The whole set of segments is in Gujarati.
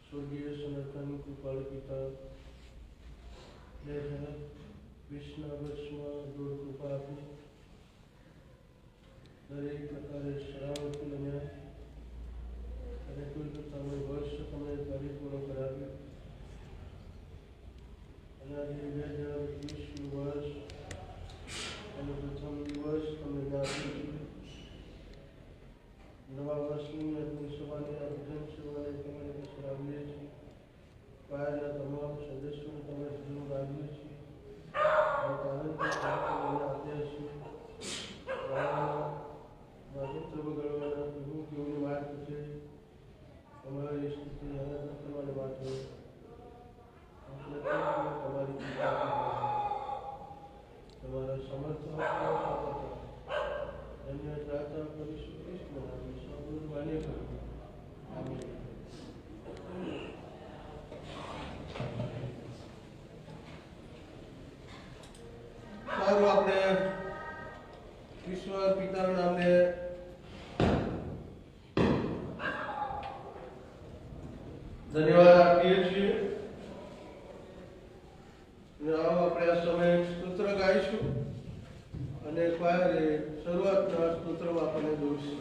स्वर्गीय सनातन कृपाल पिता વિશ્વના વર્ષમાં દૂર કૃપા આપી દરેક પ્રકારે સલામતી બન્યા અને કુલ તમે વર્ષ તમે પરિપૂર્ણ કરાવ્યું અને આજે 2020નું વર્ષ અને પ્રથમ દિવસ તમે નાખ્યું નવા વર્ષની આપણી સભાને આ ભજન સેવાને તમારે સરાવીએ છીએ પાયાના તમામ સદસ્યોને તમારે જરૂર આવીએ છીએ પવિત્ર બગડવાના પ્રભુ કેવની વાત છે અમારી સ્થિતિ આનંદ કરવાને માટે તમારી તમારા સમર્થ ધન્ય પ્રાર્થના કરીશું કૃષ્ણ સૌ માન્ય કરવું સારું આપણે ઈશ્વર પિતાના નામને ધન્યવાદ આપીએ છીએ અને આપણે આ સમયે સ્તોત્ર ગાઈશું અને ક્વાયરે શરૂઆતના સ્તોત્રમાં આપણને દોરશે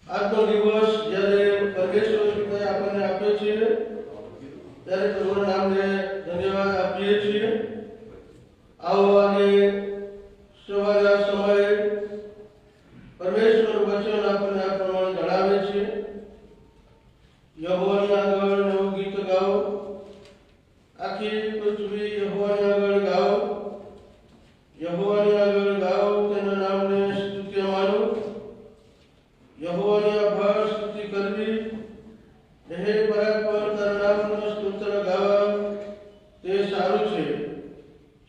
આજનો દિવસ જ્યારે પરમેશ્વર પિતાએ આપણને આપ્યો છે ત્યારે પ્રભુના નામને ધન્યવાદ આપીએ છીએ આવો આજે સવારના સમયે પરમેશ્વર વચન આપણને આ પ્રમાણે જણાવે છે યહોવાની આગળ નવું ગીત ગાઓ આખી પૃથ્વી યહોવાની આગળ ગાઓ યહોવાની આગળ ગાઓ તેના નામને સ્તુત્ય માનો યહોવાની આભાર સ્તુતિ કરવી હે પરાત્પર તારા નામનો સ્તોત્ર ગાવા તે સારું છે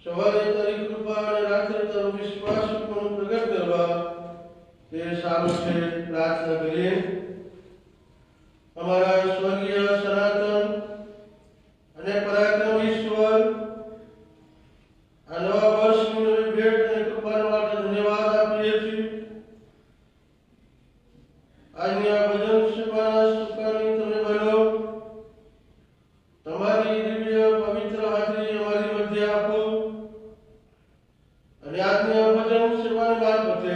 સવારે તારી કૃપા અને રાત્રે તારો વિશ્વાસ પણ પ્રગટ કરવા તે સારું છે પ્રાર્થના કરીએ અમારા સ્વર્ગીય સનાતન અને પરાક્રમ ઈશ્વર આ નવા વર્ષની નવી ભેટ અને કૃપા માટે ધન્યવાદ આપીએ છીએ આજની આ ભજન સેવાના સુકાની તમે બનો તમારી દિવ્ય પવિત્ર હાજરી અમારી મધ્ય આપો અને આજની આ ભજન સેવાની બાબતે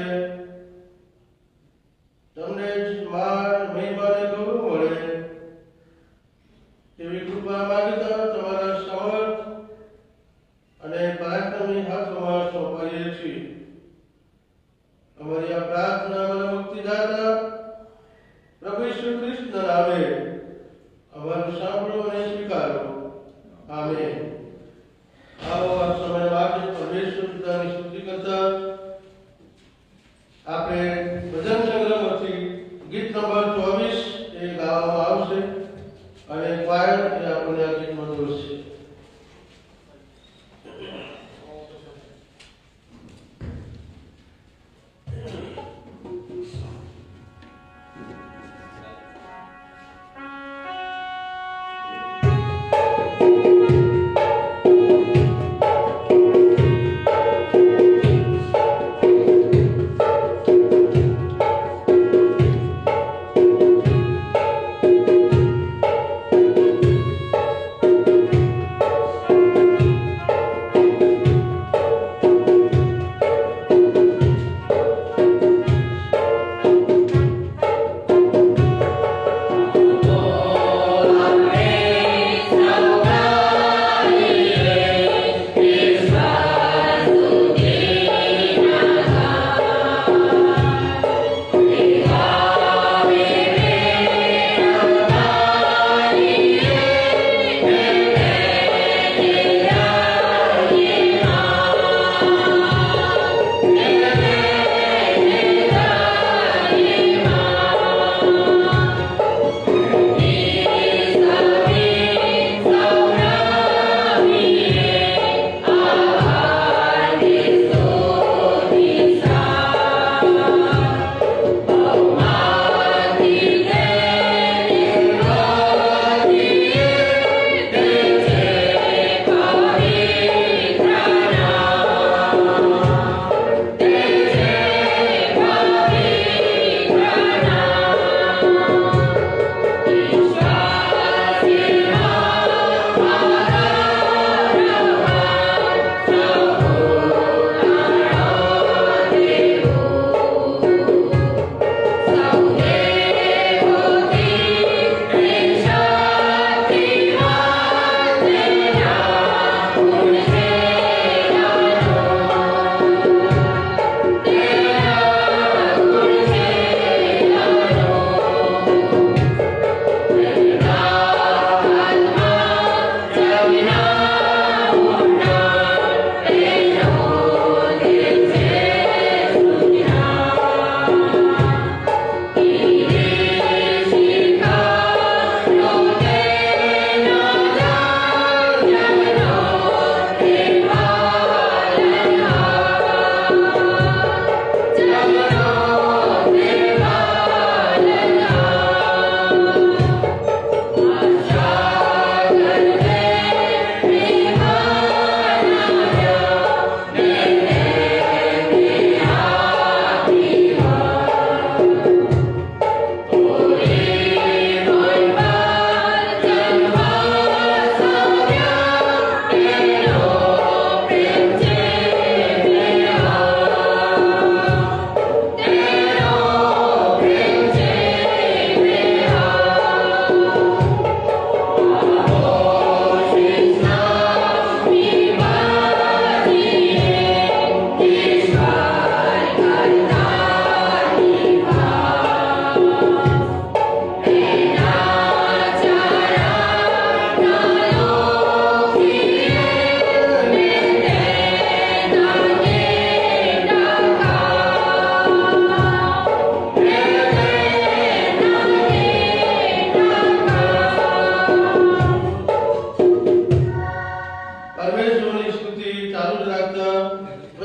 તમને માન મહિમા અને ગૌરવ મળે તેવી કૃપા માંગતા તમારા સમર્થ અને પરાક્રમી હાથમાં સોંપાઈએ છીએ અમારી આ પ્રાર્થના અમારા મુક્તિદાતા પ્રભુ ઈસુ ખ્રિસ્તના નામે અમારું સાંભળો અને સ્વીકારો આમેન આવો આ સમય માટે પરમેશ્વર પિતાની સ્તુતિ કરતા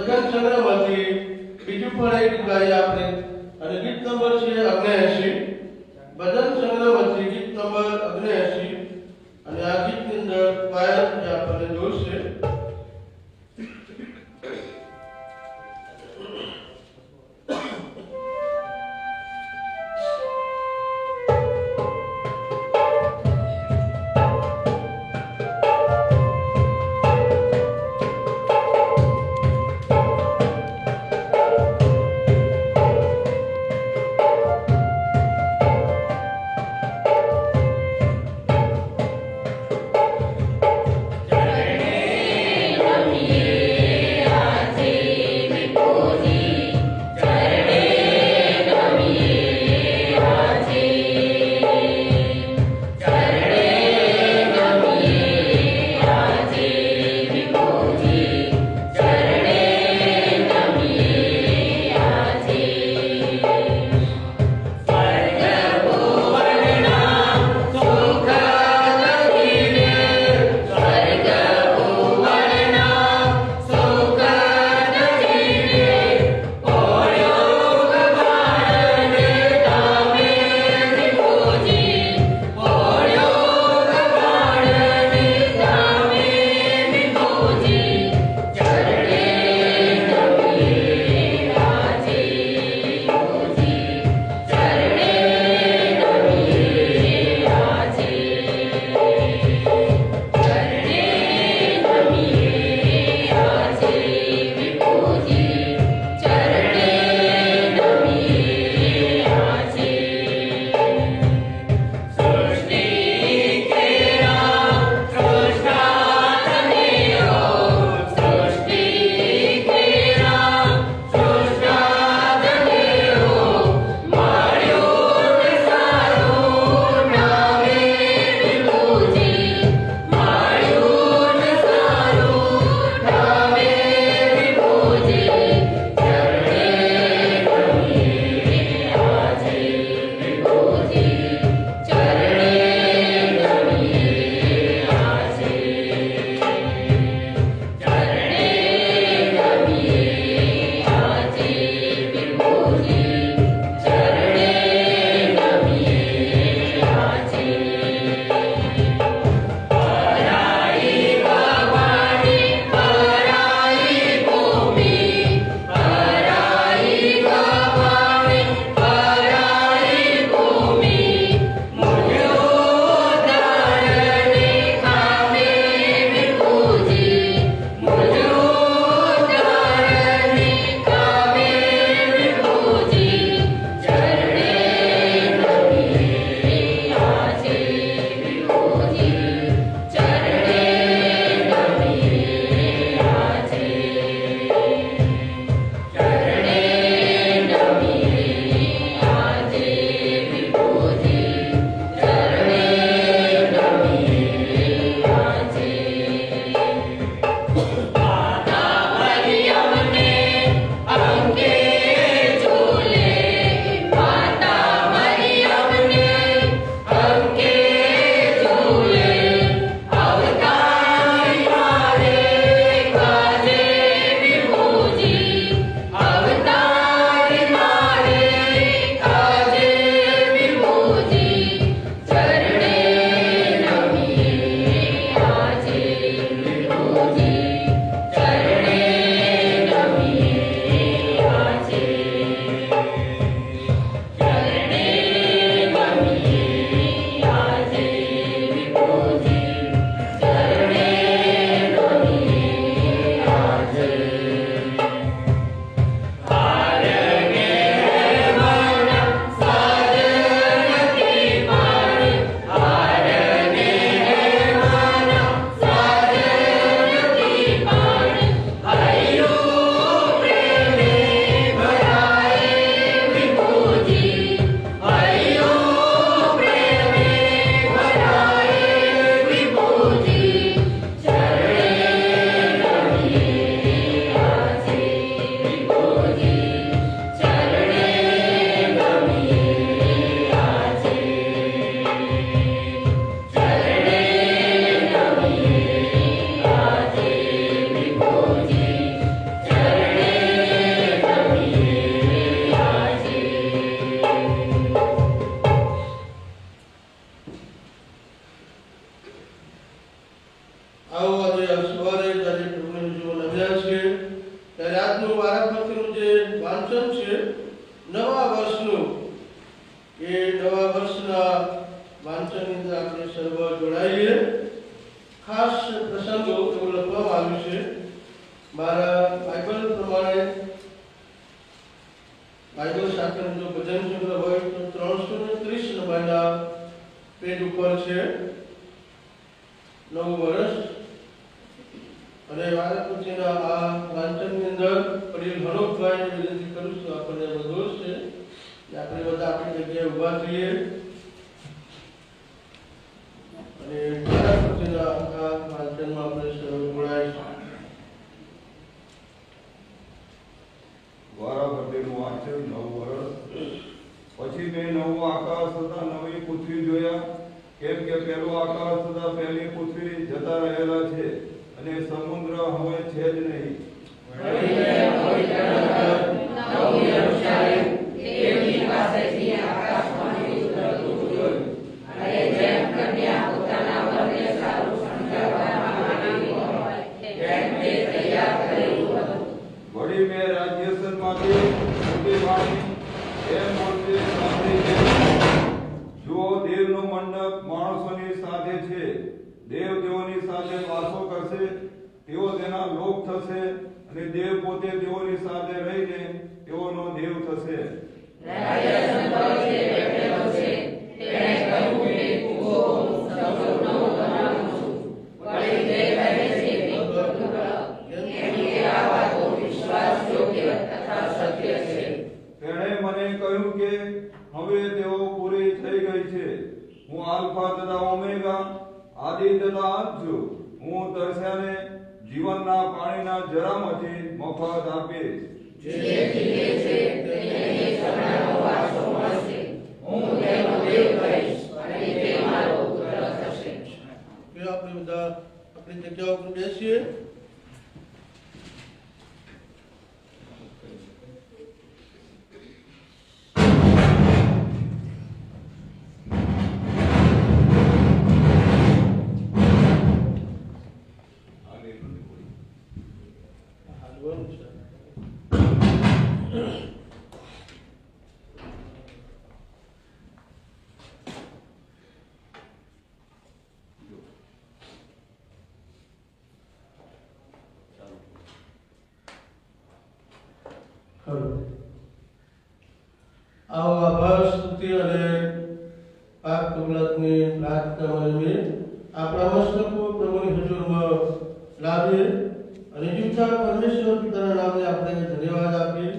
ભજન સંગ્રહમાંથી બીજું પણ એક ગાઈએ આપણે અને ગીત નંબર છે 79 ભજન સંગ્રહમાંથી ગીત નંબર 79 અને આ ગીતની અંદર પાયલ જે આપણને જોડશે. ત્યારે આજનું વારાફરતીનું જે વાંચન છે નવા વર્ષનું, એ નવા વર્ષના વાંચનની અંદર આપણે સર્વ જોડાઈએ. ખાસ પ્રસંગો એવું લખવામાં આવ્યું છે મારા બાઇબલ પ્રમાણે. બાઇબલ સાથેનું જો ભજન સંગ્રહ હોય તો 330 નંબરના પેજ ઉપર છે નવું વર્ષ. અને વારાફરતીના આ વાંચનની અંદર પટેલ હણોકભાઈને વિનંતી કરું છું, આપણને બધો છે કે આપણે બધા આપણી જગ્યાએ ઊભા થઈએ અને વારાફરતીના આ વાંચનમાં આપણે સર્વ જોડાઈશું. વારાફરતીનું વાંચન નવું વર્ષ. પછી મેં નવું આકાશ તથા નવી પૃથ્વી જોયા, કેમ કે પહેલું આકાશ તથા પહેલી પૃથ્વી જતા રહેલા છે અને સમુદ્ર હવે છે જ નહીં. વળી મેં રાજ્યસનમાંથી મોટી વાણી એમ બોલતી સાંભળી કે જુઓ, દેવનો મંડપ માણસોની સાથે છે. દેવ તેઓની સાથે વાસો કરશે, તેઓ તેના લોક થશે અને દેવ પોતે તેઓની સાથે રહીને તેઓનો દેવ થશે. તેણે મને કહ્યું કે હવે તેઓ પૂરી થઈ ગઈ છે. હું આલ્ફા તથા ઓમેગા, આદિ તથા અંત છું. હું તરસ્યાને જીવનના પાણીના જરામાંથી મફત આપીશ. આપણે બધા આપણી જગ્યા ઉપર બેસીએ. આવો આભાર, સ્તુતિ અને પાક કબૂલાતની પ્રાર્થના મળીને આપણા મસ્તકો પ્રભુની હજુરમાં લાવીએ અને જીવતા પરમેશ્વર પિતાના નામે આપણે ધન્યવાદ આપીએ.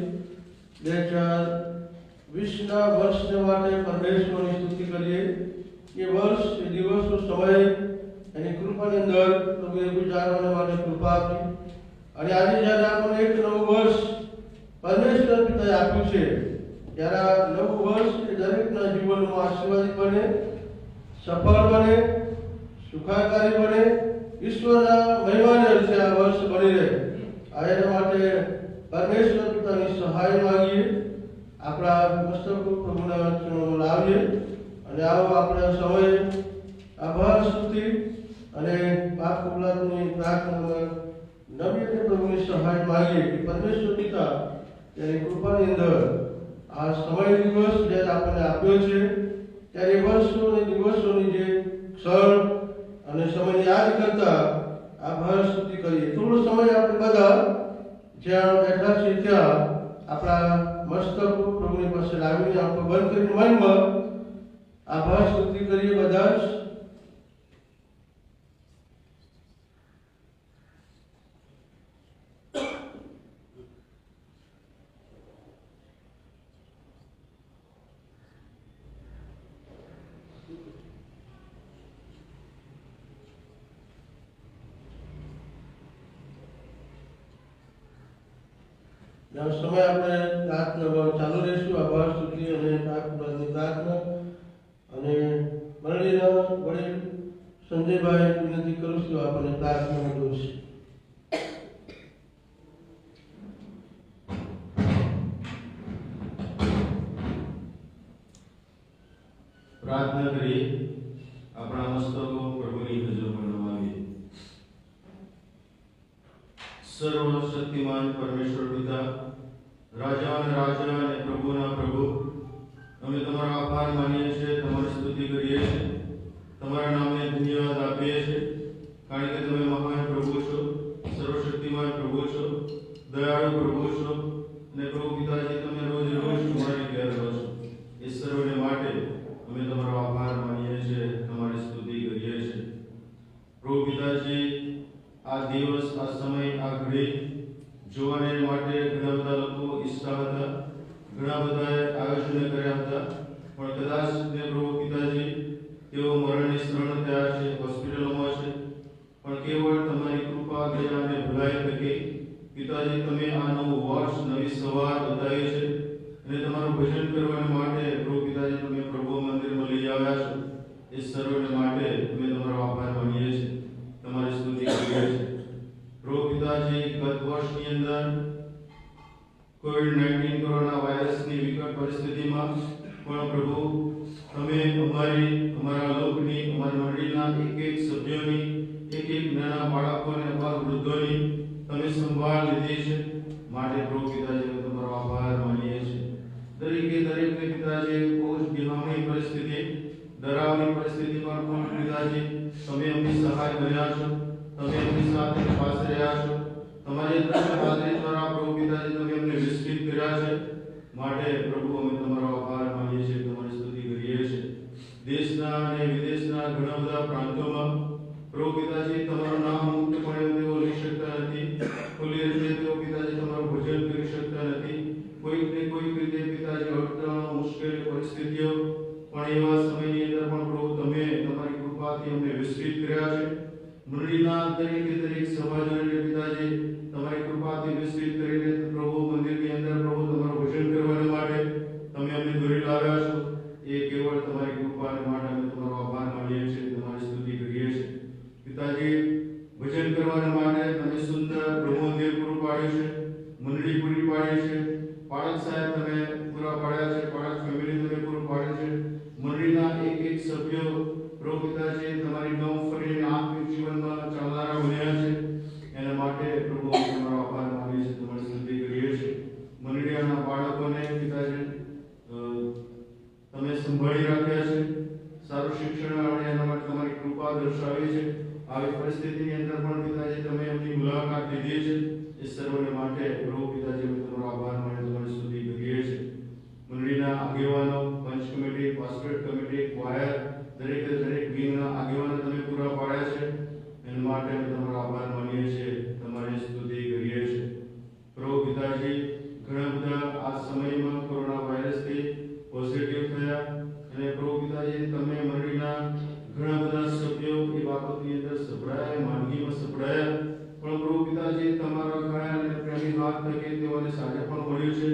2020ના વર્ષને માટે પરમેશ્વરની સ્તુતિ કરીએ. એ વર્ષ, એ દિવસનો સમય એની કૃપાની અંદર પ્રભુએ ગુજારવાના માટે કૃપા આપી. અને આજે જ્યારે આપણને એક નવું વર્ષ પરમેશ્વર પિતાએ આપ્યું છે, ત્યારે આ નવું વર્ષ એ દરેકના જીવનમાં આશીર્વાદિત બને, સફળ બને, સુખાકારી બને, ઈશ્વરના મહિમાને અર્થે આ વર્ષ બની રહે. આ એના માટે પરમેશ્વર પિતાની સહાય માંગીએ. આપણા મસ્તકો પ્રભુના ચરણોમાં લાવીએ અને આવો આપણા સમયે આભાર, સ્તુતિ અને પાપ કબૂલાતની પ્રાર્થનામાં નવીને પ્રભુની સહાય માંગીએ કે પરમેશ્વર પિતા તેની કૃપાની અંદર આ સમય દિવસ જ્યારે આપણને આપ્યો છે, ત્યારે વર્ષો અને દિવસોની જે ક્ષણ અને સમયને યાદ કરતા આભાર સ્તુતિ કરીએ. થોડો સમય આપણે બધા જ્યાં બેઠા છીએ ત્યાં આપણા મસ્તકો પ્રભુની પાસે લાવીને આંખો બંધ કરીને મનમાં આભાર સ્તુતિ કરીએ બધા જ. સમય આપણે પ્રાર્થના ચાલુ રહીશું, આભાર સ્તુતિ અને પ્રાર્થનાની પ્રાર્થના. અને મંડળીના વડીલ સંજયભાઈ વિનંતી કરું છું આપણને પ્રાર્થનામાં જોશે. પ્રાર્થના કરીએ. આપણા મસ્તકો પ્રભુની હજુરમાં નમાવીએ. સર્વશક્તિમાન પરમેશ્વર પિતા, રાજાના રાજા અને પ્રભુના પ્રભુ, અમે તમારો આભાર માનીએ છીએ, તમારી સ્તુતિ કરીએ છીએ, તમારા નામને ધન્યવાદ આપીએ છીએ, કારણ કે તમે મહાન પ્રભુ છો, સર્વશક્તિમાન પ્રભુ છો, દયાળુ પ્રભુ છો, અને પ્રભુ પિતાજી તમે રોજ રોજ તમારી ઘેર રહો છો. એ સર્વને માટે અમે તમારો આભાર માનીએ છીએ, તમારી સ્તુતિ કરીએ છીએ. પ્રભુ પિતાજી, આ દિવસ, આ સમય, આ ઘડી જોવાને માટે ઘણા બધા લોકો ઈચ્છતા હતા, ઘણા બધાએ આયોજન કર્યા હતા, પણ કદાચ ને પ્રભુ પિતાજી તેઓ મરણની શરણ થયા છે, હોસ્પિટલોમાં છે, પણ કેવળ તમારી કૃપા, દયા અને ભલાઈ થકી પિતાજી તમે આ નવું વર્ષ, નવી સવાર બતાવી છે, અને તમારું ભજન કરવા માટે પ્રભુ પિતાજી તમે પ્રભુ મંદિરમાં લઈ આવ્યા છો. એ સર્વને માટે અમે તમારો આભાર માનીએ છીએ, તમારી સ્તુતિ કરીએ છીએ. પ્રભુ પિતાજી, ગત વર્ષની અંદર કોવિડ-19 કોરોના વાયરસની વિકટ પરિસ્થિતિમાં પણ પ્રભુ તમે અમારા લોકની, અમારી મંડળીના એક સભ્યોની, એક નાના બાળકોને, અમારા વૃદ્ધોની તમે સંભાળ લીધી છે. માટે પ્રભુ પિતાજી અમે તમારો આભાર માનીએ છીએ. દરેકને પિતાજી બહુ જ બિહામણી પરિસ્થિતિ, ડરાવની પરિસ્થિતિમાં પણ પિતાજી તમે અમની સહાય કર્યા છો, તમે અમની સાથે પાસે રહ્યા છો. તમારી દ્રશ્ય હાજરી દ્વારા પ્રભુ પિતાજી તમે અમને વિસ્તૃત કર્યા છે. માટે પ્રભુ અમે તમારો આભાર માનીએ છીએ, તમારી સ્તુતિ કરીએ છીએ. દેશના અને વિદેશના ઘણા બધા પ્રાંતોમાં પ્રભુ પિતાજી તમારું નામ મુક્તપણે તેઓ લઈ શકતા નથી, ખુલ્લી રીતે તેઓ પિતાજી તમારું ભજન કરી શકતા નથી. કોઈક ને કોઈક રીતે પિતાજી અડચણો, મુશ્કેલ પરિસ્થિતિઓ, પણ એવા સમયની અંદર પણ પ્રભુ તમે તમારી કૃપાથી અમને વિસ્તૃત કર્યા છે. મંડળીના દરેક સભાજનોને પિતાજી તમારી કૃપાથી વિસ્તૃત કરીને પ્રભુ મંદિરની અંદર પ્રભુ તમારું ભજન કરવા માટે તમે અમને દોરી લાવ્યા છો. એ કેવળ તમારી કૃપાને માટે અમે તમારો આભાર માનીએ છીએ, તમારી સ્તુતિ કરીએ છીએ. પિતાજી, ભજન કરવા માટે તમે સુંદર પ્રભુ મંદિર પૂરું પાડ્યું છે, મંડળી પૂરી પાડી છે, પાળક સાહેબ તમે પૂરા પાડ્યા છે, પાળક ફેમિલી તમે પૂરું પાડ્યું છે, મંડળીના એક સભ્યો પ્રભુ પિતાજી તમારી નવ ફરીને આત્મિક જીવનમાં ચાલનારા બન્યા છે. એના માટે પ્રભુ અમે તમારો આભાર માનીએ છીએ, તમારી સ્તુતિ કરીએ છીએ. મંડળીના બાળકોને પિતાજી તમે સંભાળી રાખ્યા છે, સારું શિક્ષણ અને એના માટે તમારી કૃપા દર્શાવી છે. આવી પરિસ્થિતિની અંદર પણ પિતાજી તમે એમની મુલાકાત લીધી છે. એ સર્વને માટે પ્રભુ પિતાજી અમે તમારો આભાર માની તમારી સ્તુતિ કરીએ છીએ. મંડળીના આગેવાનો, પંચ કમિટી, પાસ્ટોરેટ કમિટી, ક્વાયર, દરેક વિંગના આગેવાનો તમે પૂરા પાડ્યા છે. એના માટે અમે તમારો આભાર માનીએ છીએ, તમારી સ્તુતિ કરીએ છીએ. પ્રભુ પિતાજી, ઘણા બધા આ સમયમાં કોરોના વાયરસથી પોઝિટિવ થયા, અને પ્રભુ પિતાજી તમે મંડળીના ઘણા બધા સભ્યો એ બાબતની અંદર સપડાયા, માંદગીમાં સપડાયા, પણ પ્રભુ પિતાજી તમારા કયા અને પ્રેમી હાથ થકી તેઓને સાજા પણ મળ્યું છે,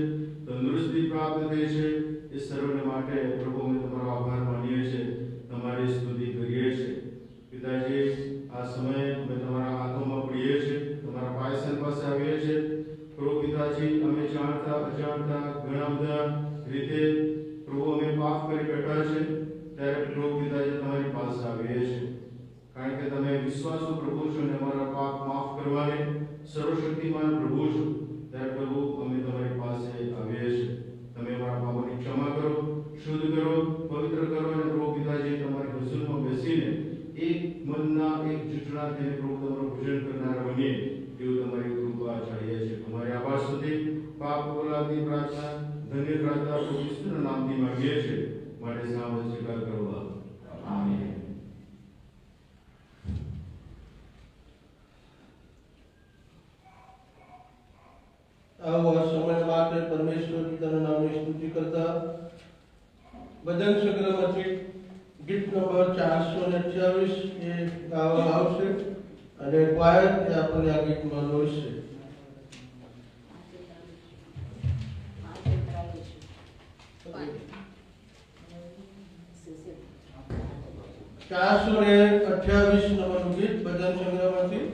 તંદુરસ્તી પ્રાપ્ત થઈ છે. એ સર્વને માટે પ્રભુ અમે તમારો આભાર માનીએ છીએ, તમારી સ્તુતિ કરીએ છીએ. પિતાજી, આ સમયે અમે તમારા હાથોમાં પડીએ છીએ, તમારા પાયસન પાસે આવીએ છીએ. પ્રભુ પિતાજી, અમે જાણતા અજાણતા ઘણા બધા રીતે પ્રભુ અમે પાપ કરી બેઠા છે, ત્યારે પ્રભુ પિતાજી તમારી પાસે આવીએ છીએ, કારણ કે તમે વિશ્વાસુ પ્રભુ છો અને અમારા પાપ માફ કરવાને સર્વશક્તિમાન પ્રભુ છો. ત્યારે પ્રભુ અમે તમારી પાસે આવીએ છીએ. તમે અમારા પાપોની ક્ષમા કરો, શુદ્ધ કરો, પવિત્ર કરો, અને પ્રભુ પિતાજી તમારી હજુરમાં બેસીને એક મનના એક જૂઠના થઈને પ્રભુ તમારું ભજન કરનારા બનીએ એવું તમારી કૃપા ચાહીએ છીએ. તમારી આભાર સુધી પાપ બોલાવની પ્રાર્થના, ધન્ય પ્રાર્થના પ્રભુ ઈશ્વરના નામથી માંગીએ છીએ. માટે સાંભળ સ્વીકાર કરવા. આમીન. આવો આ સમય માટે પરમેશ્વર પિતાના નામની સ્તુતિ કરતા ભજન સંગ્રહમાંથી ગીત નંબર 428 એ ગાવામાં આવશે, અને ક્વાયર એ આપણને આ ગીતમાં દોડશે. ચારસો ને 28 નંબરનું ગીત ભજન સંગ્રહમાંથી.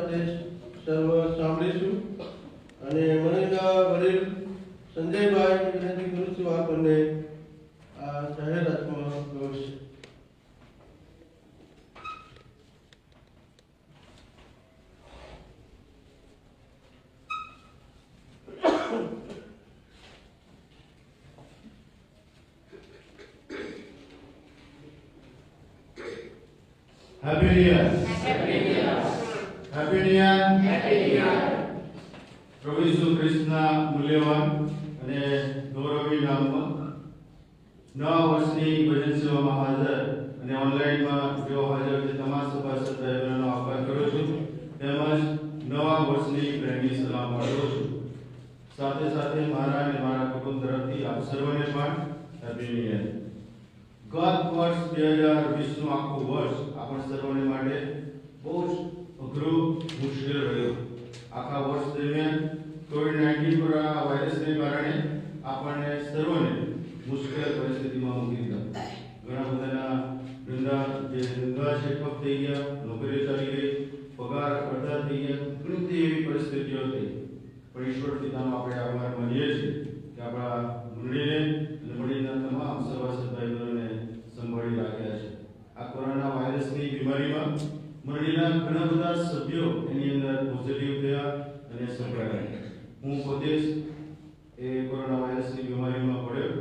સાથે સર્વ સાંભળીશું અને મંડળના વડીલ સંજયભાઈ વિનંતી કરું છું આપણને આ જાહેરાતમાં ગૌરવશે. Happy New Year. Happy New Year. પ્રભુ ઈસુ ખ્રિસ્તના મૂલ્યવાન અને ગૌરવી નામમાં નવા વર્ષની ભજન સેવામાં હાજર અને ઓનલાઈનમાં જેઓ હાજર છે તમામ સભાસદ ભાઈઓનો આભાર કરું છું તેમજ નવા વર્ષની પ્રેમી સલામ પાઠવું છું. સાથે સાથે મારા અને મારા કુટુંબ તરફથી આપ સર્વને પણ હેપી ન્યૂ યર. ગત વર્ષ 2020નું આખું વર્ષ આપણ સર્વને માટે બહુ જ અઘરું મુશ્કેલ રહ્યું. આખા વર્ષ દરમિયાન કોવિડ-19 વાયરસને કારણે આપણને સર્વને મુશ્કેલ પરિસ્થિતિમાં મૂકી દીધા. ઘણા બધાના ધંધા છે ઠપ થઈ ગયા, નોકરીઓ ચાલી ગઈ, પગાર અડધા થઈ ગયા, ઘણી બધી એવી પરિસ્થિતિઓ થઈ. પણ ઈશ્વર પિતાનો આપણે આભાર માનીએ છીએ કે આપણા મંડળીને અને મંડળીના તમામ સભાસદ ભાઈઓને સંભાળી રાખ્યા છે. આ કોરોના વાયરસની બીમારીમાં મંડળીના ઘણા બધા સભ્યો એની અંદર પોઝિટિવ થયા અને સંભળાયા. હું પોતે જ એ કોરોના વાયરસની બીમારીમાં પડ્યો.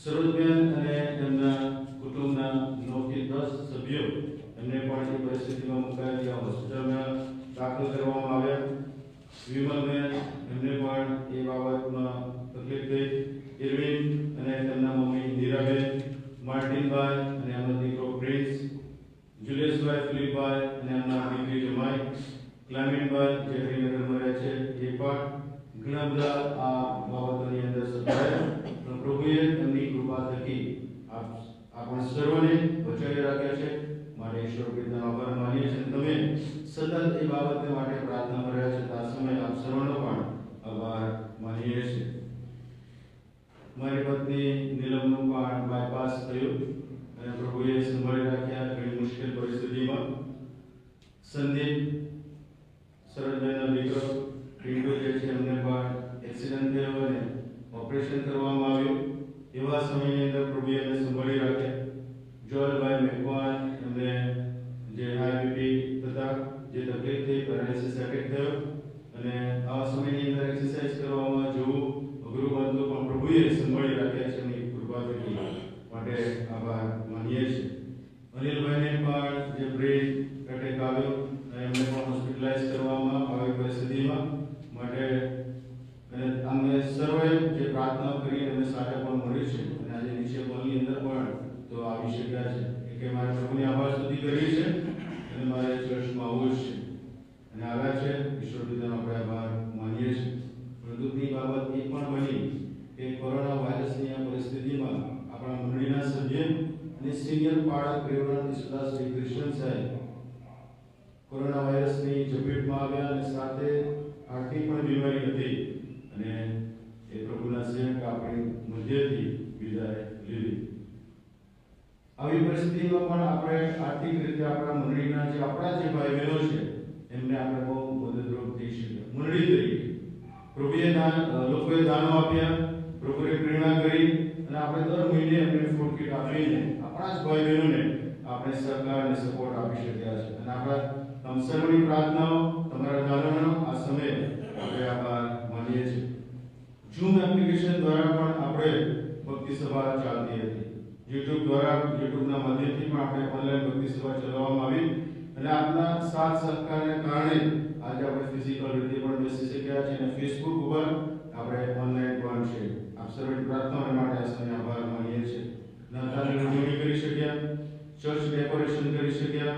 સરોજબેન અને તેમના કુટુંબના 9 થી 10 સભ્યો એમને પણ એ પરિસ્થિતિમાં મુકાઈ ગયા, હોસ્પિટલમાં દાખલ કરવામાં આવ્યા. વિમલબેન એમને પણ એ બાબતમાં તકલીફ થઈ. ઇરવિન અને તેમના મમ્મી નીરાબેન, માર્ટિનભાઈ અને એમનો દીકરો પ્રિન્સ, જુલિયસભાઈ ફિલિપભાઈ અને એમના દીકરી જમાઈ, ક્લાઇમેટભાઈ જે હરિનગરમાં રહે છે એ પણ ઘણા બધા આ બાબતોની અંદર સભાયા. પણ પ્રભુએ તેમની કૃપા થકી આપણા સર્વને બચાવી રાખ્યા છે. માટે ઈશ્વર પિતાનો આભાર માનીએ છીએ. તમે સતત એ બાબતને માટે પ્રાર્થના કર્યા છે. આ સમયે આપ સર્વનો પણ આભાર માનીએ છીએ. મારી પત્ની નીલમનું પણ બાયપાસ થયું અને પ્રભુએ સંભાળી રાખ્યા ઘણી મુશ્કેલ પરિસ્થિતિમાં. સંદીપ સરળભાઈનો દીકરો પિન્ટુ જે છે એમને પણ એક્સિડન્ટ થયો અને ઓપરેશન કરવામાં આવ્યું. એવા સમયની અંદર પ્રભુએ એમને સંભાળી રાખ્યા. જોલભાઈ મેકવાન એમને જે હાઈ બીપી તથા જે તકલીફ થઈ, પેરાલિસિસ એટેક થયો અને આવા સમયની અંદર એક્સરસાઇઝ કરવામાં જવું અઘરું બનતું, પણ પ્રભુએ સંભાળી રાખ્યા છે એમની કૃપા થકી. માટે આભાર માનીએ છીએ. અનિલભાઈને પણ જે બ્રેન એટેક આવ્યો અને એમને પણ હોસ્પિટલાઇઝ કરવામાં આવી પરિસ્થિતિમાં. માટે અને અમે સર્વે જે પ્રાર્થના કરી એમને સાથે પણ મળી છે અને આજે નીચે હોલની અંદર પણ તો આવી શક્યા છે કે મારે પ્રભુની આભાર સ્તુતિ કરવી છે અને મારે ચર્ચમાં આવવું છે અને આવ્યા છે. ઈશ્વર પિતાનો આપણે આભાર માનીએ છીએ. પણ દુઃખની બાબત એ પણ બની કે કોરોના વાયરસની આ પરિસ્થિતિમાં આપણા મંડળીના સભ્ય અને સિનિયર પાળક રેવરન્ડ ઈસુદાસજી ક્રિશ્ચન સાહેબ કોરોના વાયરસની ઝપેટમાં આવ્યા અને સાથે હાર્ટની પણ બીમારી હતી અને એ પ્રભુના સેવક આપણી મધ્યથી વિદાય લીધી. આવી પરિસ્થિતિમાં પણ આપણે આર્થિક રીતે આપણા મંડળીના જે આપણા જે ભાઈ બહેનો છે એમને આપણે બહુ મદદરૂપ થઈ શકીએ. મંડળી તરીકે પ્રભુએ લોકોએ દાનો આપ્યા, પ્રભુએ પ્રેરણા કરી અને આપણે દર મહિને એમને ફૂડ કીટ આપીને આપણા જ ભાઈ બહેનોને આપણે સહકાર અને સપોર્ટ આપી શક્યા છે. અને આપણા સર્વની પ્રાર્થનાઓ, તમારા દાનોનો આ સમયે આપણે આભાર માનીએ છીએ. ઝૂમ એપ્લિકેશન દ્વારા પણ આપણે ભક્તિ સભા ચાલતી હતી. યુટ્યુબના માધ્યમથી પણ આપણે ઓનલાઈન ભક્તિ સભા ચલાવવામાં આવી અને આપના સાથ સહકારને કારણે આજે આપણે ફિઝિકલ રીતે પણ બેસી શક્યા છે અને ફેસબુક ઉપર આપણે ઓનલાઈન પણ છે. આપ સર્વની પ્રાર્થના માટે આ સમયે આભાર માનીએ છીએ. નાતાલની ઉજવણી કરી શક્યા, ચર્ચ ડેકોરેશન કરી શક્યા,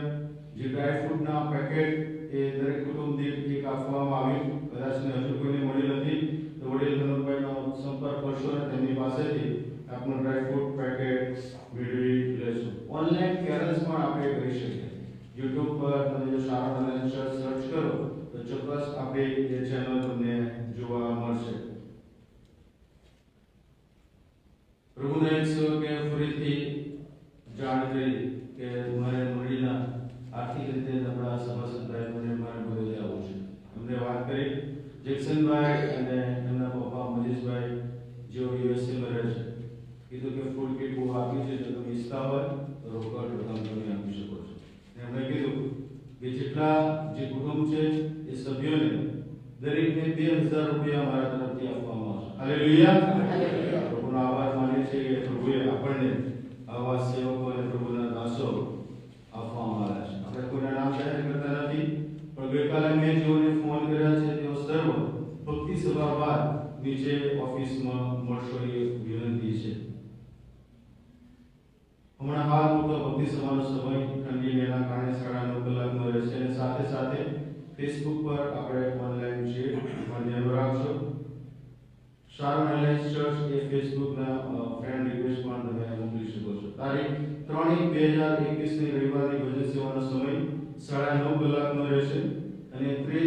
જે ડ્રાય ફ્રૂટના પેકેટ એ દરેક કુટુંબ દીઠ એક આપવામાં આવ્યું. કદાચ હજુ કોઈને મળી નથી તો વડીલ કનકભાઈનો સંપર્ક કરશો અને તેમની પાસેથી આપનું ડ્રાય ફ્રૂટ પેકેટ મેળવી લેશો. ઓનલાઈન કેરલ્સ પણ આપણે કરી શકીએ. યુટ્યુબ પર તમે જો શારોન ઓનલાઈન ચર્ચ સર્ચ કરો તો ચોક્કસ આપણી એ ચેનલ તમને જોવા મળશે. પ્રભુને સેવકે ફરીથી જાણ કરી કે મારે મળીના આર્થિક રીતે નબળા સભાસદ ભાઈઓને મારે મદદ આવવું જેક્સનભાઈ અને એમના પપ્પા મનીષભાઈ જેઓ યુએસએમાં રહે છે, કીધું કે ફૂડ કીટ બહુ આપી છે, જો તમે ઈચ્છતા હોય તો રોકડ રકમ તમે આપી શકો છો. એમણે કીધું કે જેટલા જે કુટુંબ છે એ સભ્યોને દરેકને 2000 રૂપિયા મારા તરફથી આપવામાં આવશે. હાલેલુયા. પ્રભુનો આભાર માનીએ છીએ કે પ્રભુએ આપણને આવા સેવકો અને પ્રભુના દાસો આપવામાં આવ્યા છે. આપણે કોઈના નામ જાહેર કરતા નથી, પણ ગઈકાલે મેં જેઓને ફોન કર્યા છે તેઓ સર્વ ભક્તિ સભા બાદ નીચે ઓફિસમાં મળશો એ વિનંતી છે. હમણાં હાલ પૂરતો ભક્તિ સભાનો સમય ઠંડીના કારણે 9:30 કલાકનો રહેશે અને સાથે સાથે ફેસબુક પર આપણે ઓનલાઈન છે પણ ધ્યાન રાખજો. શારોન એલાયન્સ ચર્ચ એ ફેસબુકના ફ્રેન્ડ રિક્વેસ્ટ પણ તમે મોકલી શકો છો. તારીખ 3/1/2021 ની રવિવારની ભજન સેવાનો સમય 9:30 કલાકનો રહેશે અને તે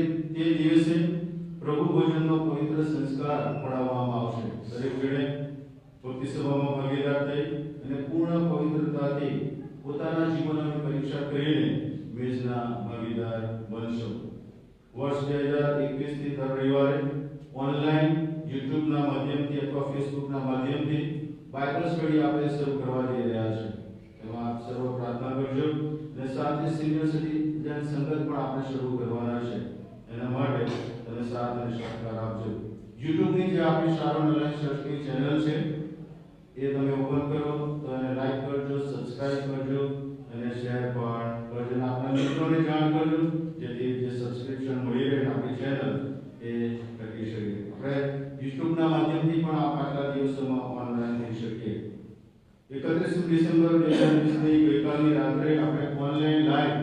દિવસે પ્રભુ ભોજનનો પવિત્ર સંસ્કાર પડાવવામાં આવશે. દરેક જણે ભક્તિ સભામાં ભાગીદાર થઈ અને પૂર્ણ પવિત્રતાથી પોતાના જીવનની પરીક્ષા કરીને મેજના ભાગીદાર બનશો. વર્ષ 2021 થી દર રવિવારે ઓનલાઈન યુટ્યુબના માધ્યમથી અથવા ફેસબુકના માધ્યમથી બાઇબલ સ્ટડી આપણે શરૂ કરવા જઈ રહ્યા છે. એમાં આપ સર્વ પ્રાર્થના કરજો અને સાથે સિનિયર સિટીઝન સંગત પણ આપણે શરૂ કરવાના છે. એના માટે તમે સાથ અને સહકાર આપજો. યુટ્યુબની જે આપણી શારોન એલાયન્સ ચર્ચની ચેનલ છે એ તમે ઓપન કરો તો એને લાઈક કરજો, સબસ્ક્રાઇબ કરજો અને શેર પણ કરજો અને આપણા મિત્રોને જાણ કરજો જેથી જે સબસ્ક્રિપ્શન મળી રહે આપણી ચેનલ એ ટકી શકે. આપણે યુટ્યુબના માધ્યમથી પણ આટલા દિવસોમાં ઓનલાઈન થઈ શકીએ. 31 ડિસેમ્બર 2020 ની ગઈકાલની રાત્રે આપણે ઓનલાઈન લાઈવ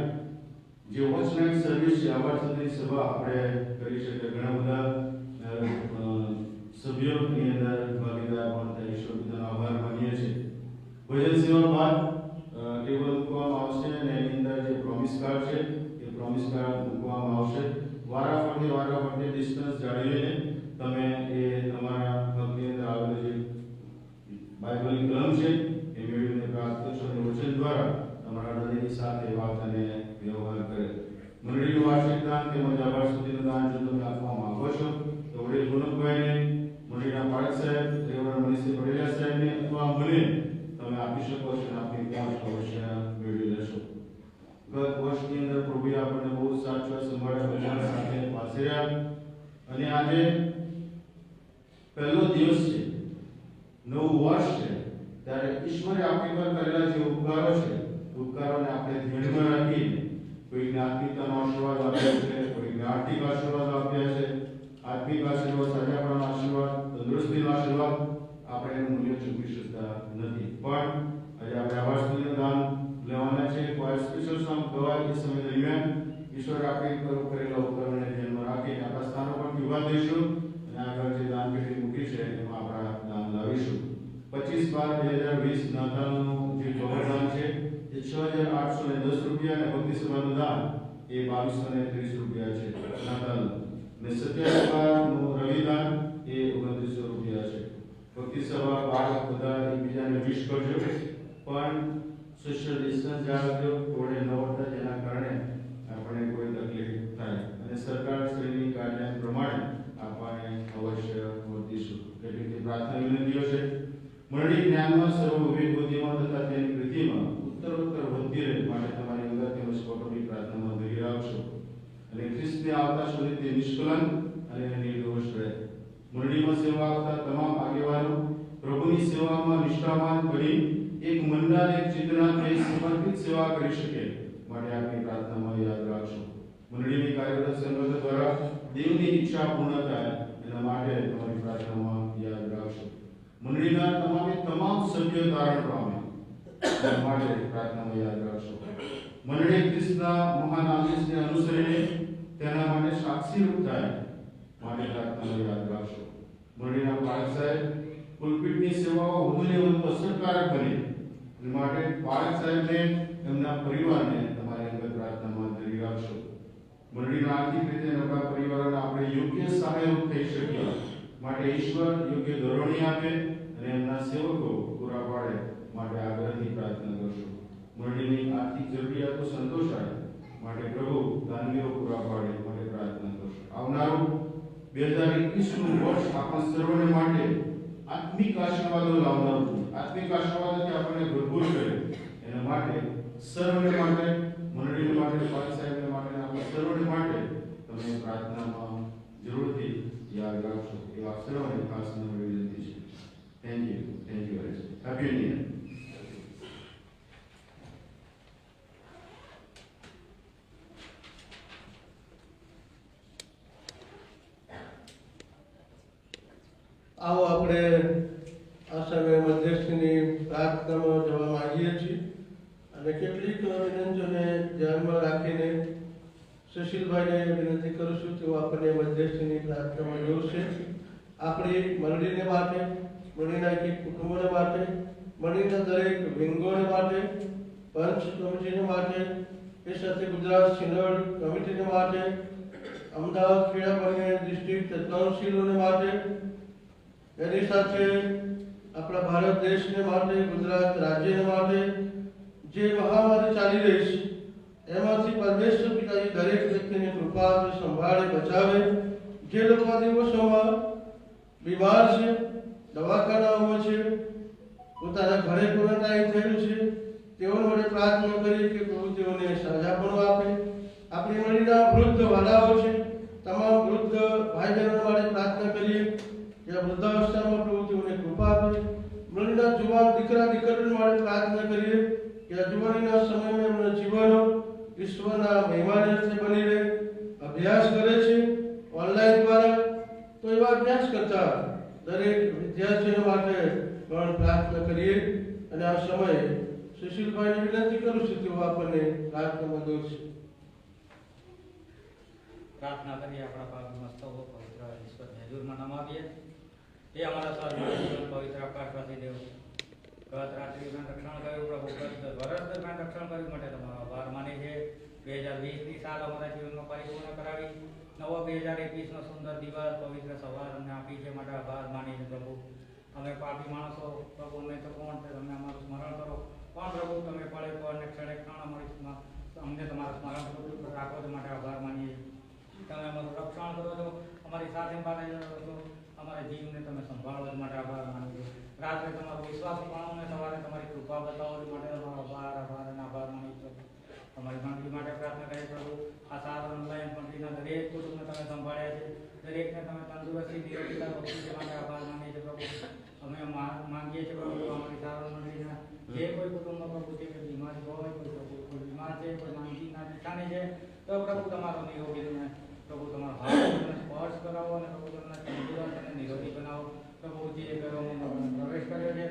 જે વોચ નાઇટ સર્વિસ છે આવા સુધી સભા આપણે કરી શકીએ. ઘણા બધા સભ્યોની અંદર ભાગીદાર પણ થઈ શકે. બધાનો આભાર માનીએ છીએ. ભજન સેવા બાદ ટેબલ મૂકવામાં આવશે અને એની અંદર જે પ્રોમિસ કાર્ડ છે એ પ્રોમિસ કાર્ડ મૂકવામાં આવશે. વારાફરતી ડિસ્ટન્સ જાળવીને તમે એ તમારા ઘરની અંદર આવેલો જે બાઇબલની કલમ છે એ મેળવીને પ્રાપ્ત કરશો અને વચન દ્વારા તમારા હૃદયની સાથે વાત અને વ્યવહાર કરે. મંડળીનું વાર્ષિક દાન તેમજ આભાર સુધીનું દાન જો તમે આપવા માંગો છો તો વડીલ ગુણકભાઈને, મંડળીના પાળક સાહેબ, રેવર મનીષભાઈ પટેલા સાહેબને અથવા મને તમે આપી શકો છો અને આપની પહોંચ અવશ્ય મેળવી લેશો. ગત વર્ષની અંદર પ્રભુએ આપણને બહુ સાચવા સંભાળ્યા, બધા સાથે પાસે રહ્યા અને આજે પહેલો દિવસ છે, નવું વર્ષ છે, ત્યારે ઈશ્વરે આપણી પર કરેલા જે ઉપકારો છે ઉપકારોને આપણે ધ્યાનમાં રાખીને કોઈને આત્મિકતાનો આશીર્વાદ આપ્યો છે, કોઈને આર્થિક આશીર્વાદ આપ્યા છે, આત્મિક આશીર્વાદ, સાજાપણાનો આશીર્વાદ, તંદુરસ્તીનો આશીર્વાદ આપણે એનું મૂલ્ય ચૂકવી શકતા નથી. પણ આજે આપણે આવા સ્તુતિનું દાન લેવાના છે. કોઈ સ્પેશિયલ સોંગ ગવાય એ સમય દરમિયાન ઈશ્વર આપણી પર કરેલા ઉપકારોને ધ્યાનમાં રાખીને આપણા સ્થાનો પરથી ઉભા થઈશું અને આગળ જે દાન પેટી મૂકી છે એમાં આપણા દાન લાવીશું. 25/12/2020 નાતાલનું જે ગૌરદાન છે એ 6,810 રૂપિયા અને ભક્તિ સભાનું દાન એ 2,230 રૂપિયા છે નાતાલનું. અને 27/12નું રવિદાન એ 2900 રૂપિયા છે. ભક્તિ સભા બાળક બધા એકબીજાને વિશ કરજો પણ સોશિયલ ડિસ્ટન્સ જાળવજો. થોડે નવરતા જેના કારણે આપણે કોઈ તકલીફ થાય અને સરકાર શ્રેણી ગાઈડલાઈન પ્રમાણે આપણે અવશ્ય વર્તીશું. કેટલીક પ્રાર્થના વિનંતીઓ છે. મંડળી જ્ઞાનમાં સર્વ વિવેક બુદ્ધિમાં તથા તેની કૃતિમાં ઉત્તરોત્તર વધતી રહે માટે તમારી અંગત તેમજ કૌટુંબિક પ્રાર્થનામાં ધરી રાખશો અને ખ્રિસ્તને આવતા સુધી તે નિષ્કલંક અને નિર્દોષ રહે. મંડળીમાં સેવા આપતા તમામ આગેવાનો પ્રભુની સેવામાં નિષ્ઠાવાન બની એક મનના એક ચેતનાથી સમર્પિત સેવા કરી શકે માટે આપની પ્રાર્થનામાં યાદ રાખશો. મંડળીની કાર્યરત સંગત દ્વારા દેવની ઈચ્છા પૂર્ણ થાય એના માટે તમારી પ્રાર્થનામાં યાદ રાખશો. મંડળીના તમામ સભ્યો તારણ પામે એના માટે પ્રાર્થનામાં યાદ રાખશો. મંડળી ખ્રિસ્તના મહાન આદેશને અનુસરીને તેના માટે સાક્ષીરૂપ થાય માટે પ્રાર્થનામાં યાદ રાખશો. મંડળીના પાળક સાહેબ પુલપિટની સેવાઓ વધુને વધુ અસરકારક બને એ માટે પાળક સાહેબને એમના પરિવારને તમારી અંગત પ્રાર્થનામાં ધરી રાખશો. મંડળીના આર્થિક રીતે નબળા પરિવારોને આપણે યોગ્ય સહાયરૂપ થઈ શકીએ માટે ઈશ્વર યોગ્ય ધોરણી આપે અને એમના સેવકો પૂરા પાડે માટે આગ્રહથી પ્રાર્થના કરશો. મંડળીની આર્થિક જરૂરિયાતો સંતોષાય માટે પ્રભુ દાનવીરો પૂરા પાડે માટે પ્રાર્થના કરશો. આવનારું 2021નું વર્ષ આપણા સર્વને માટે આત્મિક આશીર્વાદો લાવનારું છે. આત્મિક આશીર્વાદોથી આપણને ભરપૂર કરે એના માટે સર્વને માટે, મંડળીને માટે, પાલ સાહેબને માટે, આપણા સર્વને માટે તમે પ્રાર્થનામાં જરૂરથી યાદ રાખશો એવા સર્વને ખાસ નમ્ર વિનંતી છે. Thank you very much. Happy new year. આવો આપણે આ સમયે મધ્યસ્થીની પ્રાર્થનામાં જવા માંગીએ છીએ અને કેટલીક વિનંતીઓને ધ્યાનમાં રાખીને સુશીલભાઈને વિનંતી કરું છું તેઓ આપણને મધ્યસ્થીની પ્રાર્થનામાં જોડશે. આપણી મંડળીને માટે, મંડળીના એક કુટુંબોને માટે, મંડળીના દરેક વિંગોને માટે, પંચ કમિટીને માટે, એ સાથે ગુજરાત સિનોડ કમિટીને માટે, અમદાવાદ ખેડા બંને ડિસ્ટ્રિક્ટ કાઉન્સિલોને માટે, એની સાથે આપણા ભારત દેશને માટે, ગુજરાત રાજ્યને માટે જે મહામારી ચાલી રહી છે એમાંથી પરમેશ્વર પિતાજી દરેક વ્યક્તિને કૃપા આપે, સંભાળે, બચાવે. જે લોકો આ દિવસોમાં બીમાર છે, દવાખાનાઓમાં છે, પોતાના ઘરે ક્વોરન્ટાઇન થયેલું છે, તેઓ માટે પ્રાર્થના કરીએ કે પ્રભુ તેઓને સાજાપણું આપે. આપણી મંડળીના વૃદ્ધ વાલાઓ છે, તમામ વૃદ્ધ ભાઈ બહેનો માટે પ્રાર્થના કરીએ કે વૃદ્ધાવસ્થામાં પ્રભુ તેઓને કૃપા આપે. મંડળીના જુવાન દીકરા દીકરીઓ માટે પ્રાર્થના કરીએ કે આ જુવાનીના સમયમાં એમના જીવનો ઈશ્વરના મહેમાન બની રહે. અભ્યાસ કરે છે ઓનલાઈન દ્વારા, તો એવા અભ્યાસ કરતા દરેક વિદ્યાર્થીઓ માટે પણ પ્રાર્થના કરીએ. અને આ સમયે સુશીલભાઈને વિનંતી કરું છું તેઓ આપણને પ્રાર્થનામાં દોરશે. प्रार्थना करिए अपना पाप मस्तक हो पवित्र ईश्वर ने हजूर में नमाविए. ये हमारा स्वर्गीय पवित्र आकाशवासी देव गत रात्रि में रक्षण કર્યું પ્રભુ, ગત વર્ષ દરમિયાન રક્ષણ કર્યું માટે તમારો આભાર માની છે. 2020ની સાલ અમારા જીવનમાં પરિપૂર્ણ કરાવી, નવો 2021નો સુંદર દિવસ પવિત્ર સવાર અમને આપી છે માટે આભાર માની છે પ્રભુ. અમે પાપી માણસો પ્રભુ, અમે તો કોણ છે, તમે અમારું સ્મરણ કરો. પણ પ્રભુ તમે પડે કોને ક્ષણે ક્ષણ અમારી અમને તમારું સ્મરણ રાખો તે માટે આભાર માનીએ. તમે અમારું રક્ષણ કરો છો, અમારી સાથે પાસે છો, અમારા જીવને તમે સંભાળો છો માટે આભાર માનું છું. રાત્રે તમારો વિશ્વાસ પાણો અને સવારે તમારી કૃપા બતાવો છો માટે તમારો આભાર અને આભાર માનું છું. તમારી મંડળી માટે પ્રાર્થના કરીએ પ્રભુ. આ સારા ઓનલાઈન મંડળીના દરેક કુટુંબને તમે સંભાળ્યા છે, દરેકને તમે તંદુરસ્તી નિરોગીતા બક્ષી છે માટે આભાર માનીએ છીએ પ્રભુ. અમે માંગીએ છીએ પ્રભુ અમારી સારા મંડળીના જે કોઈ કુટુંબમાં પ્રભુ છે કે બીમારી હોય, કોઈ બીમાર છે, કોઈ માનસિકના નિશાની છે, તો પ્રભુ તમારો નિરોગીને પ્રભુ તમારો હાથ સ્પર્શ કરાવો અને પ્રભુ તમને તંદુરસ્ત અને નિરોગી બનાવો. પ્રભુ જે ઘરોમાં પ્રવેશ કર્યો છે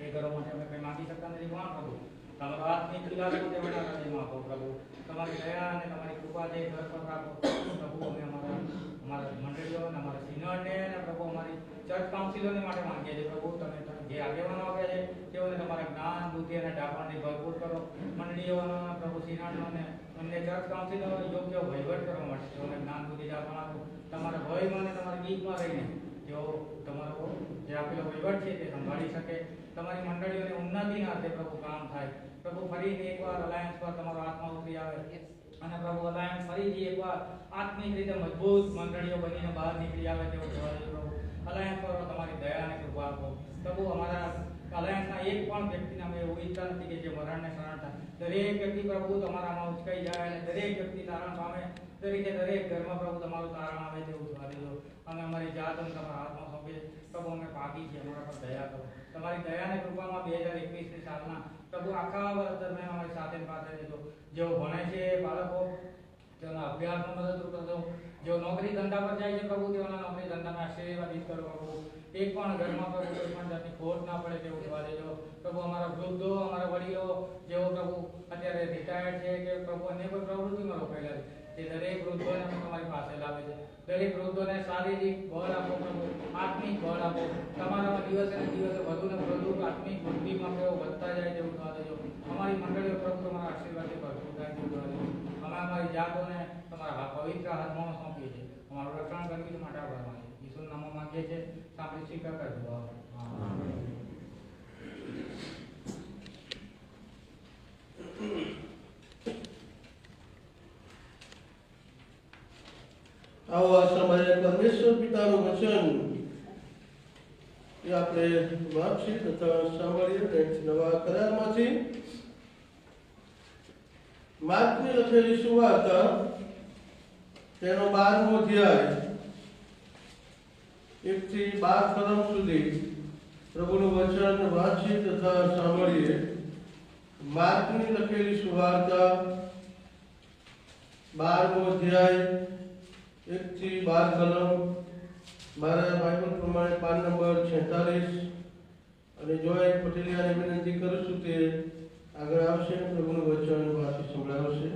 એ ઘરો માટે અમે કંઈ માંગી શકતા નથી, પણ પ્રભુ તમારો આત્મિક વિલાસ તેમના હૃદયમાં આપો પ્રભુ. તમારી દયા અને તમારી કૃપા જે ઘર પર રાખો પ્રભુ. અમે અમારા મંડળીઓ અને અમારા સિનોડને અને પ્રભુ અમારી ચર્ચ કાઉન્સિલોને માટે માંગીએ છીએ પ્રભુ. તમે જે આગેવાનો આવ્યા છે તેઓને તમારા જ્ઞાન, બુદ્ધિ અને ડાપણથી ભરપૂર કરો. મંડળીઓનો પ્રભુ સિનોડનો અને અન્ય ચર્ચ કાઉન્સિલો યોગ્ય વહીવટ કરવા માટે તેઓને જ્ઞાન, બુદ્ધિ, ડાપણ આપો. તમારા ભયમાં અને તમારી બીકમાં રહીને તેઓ તમારો જે આપેલો વહીવટ છે તે સંભાળી શકે. તમારી મંડળીઓને ઉન્નતિના અર્થે પ્રભુ કામ થાય. પ્રભુ ફરીથી એકવાર અલાયન્સ પર તમારો આત્મા ઉતરી આવે અને પ્રભુ અલાયન્સ ફરીથી એકવાર આત્મિક રીતે મજબૂત મંડળીઓ બનીને બહાર નીકળી આવે તેવું કહેવાય છે પ્રભુ. અલાયન્સ પર તમારી દયા અને કૃપા આપો પ્રભુ. અમારા અલાયન્સના એક પણ વ્યક્તિને અમે એવું ઈચ્છતા નથી કે જે મરણને શરણ થાય. દરેક વ્યક્તિ પ્રભુ તમારામાં ઉચકાઈ જાય અને દરેક વ્યક્તિ તારણ પામે. દરેકે દરેક ઘરમાં પ્રભુ તમારું તારણ આવે તેવું સ્વાદીલો. અમે અમારી જાત અને તમારા હાથમાં સોંપીએ પ્રભુ. અમે પાપી છીએ, અમારા પર દયા કરો. તમારી દયા અને કૃપામાં 2021ની સાલના પ્રભુ આખા વર્ષ દરમિયાન અમારી સાથે પાસે રહેજો. જેઓ ભણે છે બાળકો તેઓના અભ્યાસમાં મદદરૂપ કરજો. જેઓ નોકરી ધંધા પર જાય છે પ્રભુ તેઓના નોકરી ધંધામાં આશીર્વાદિત કરો પ્રભુ. એક પણ ઘરમાં પ્રભુ કોઈ પણ જાતની ખોટ ના પડે તેવું જોવા દેજો પ્રભુ. અમારા વૃદ્ધો, અમારા વડીલો જેઓ પ્રભુ અત્યારે રિટાયર્ડ છે કે પ્રભુ અન્ય કોઈ પ્રવૃત્તિમાં રોકાયેલા છે, તે દરેક વૃદ્ધોને અમે તમારી પાસે લાવે છે. દરેક વૃદ્ધોને શારીરિક બળ આપો પ્રભુ, આત્મિક બળ આપો. તમારામાં દિવસે ને દિવસે વધુ ને વધુ આત્મિક બુદ્ધિમાં તેઓ વધતા જાય તેવું જોવા દેજો. અમારી મંડળીઓ પ્રભુ તમારા આશીર્વાદથી ભરપૂર થાય તેવું જોવા દેજો. અમે અમારી જાતોને તમારા પવિત્ર હાથમાં સોંપીએ છીએ. અમારું રક્ષણ કરવી માટે આભાર માનીએ. ઈશ્વર નામમાં માંગીએ છીએ, સાંભળી સ્વીકાર કરજો. આવો આ સમયે પરમેશ્વર પિતાનું વચન એ આપણે વાંચીએ તથા સાંભળીએ નવા કરારમાંથી માર્કની લખેલી સુવાર્તા તેનો 12મો અધ્યાય 1 થી 12 કલમ સુધી પ્રભુનું વચન વાંચીએ તથા સાંભળીએ. માર્કની લખેલી સુવાર્તા 12મો અધ્યાય 1 થી 12 કલમ. મારા બાઇબલ પ્રમાણે પાન નંબર 46 અને જોય પટેલિયાને વિનંતી કરું છું તે આગળ આવશે અને પ્રભુનું વચન વાંચી સંભળાવશે.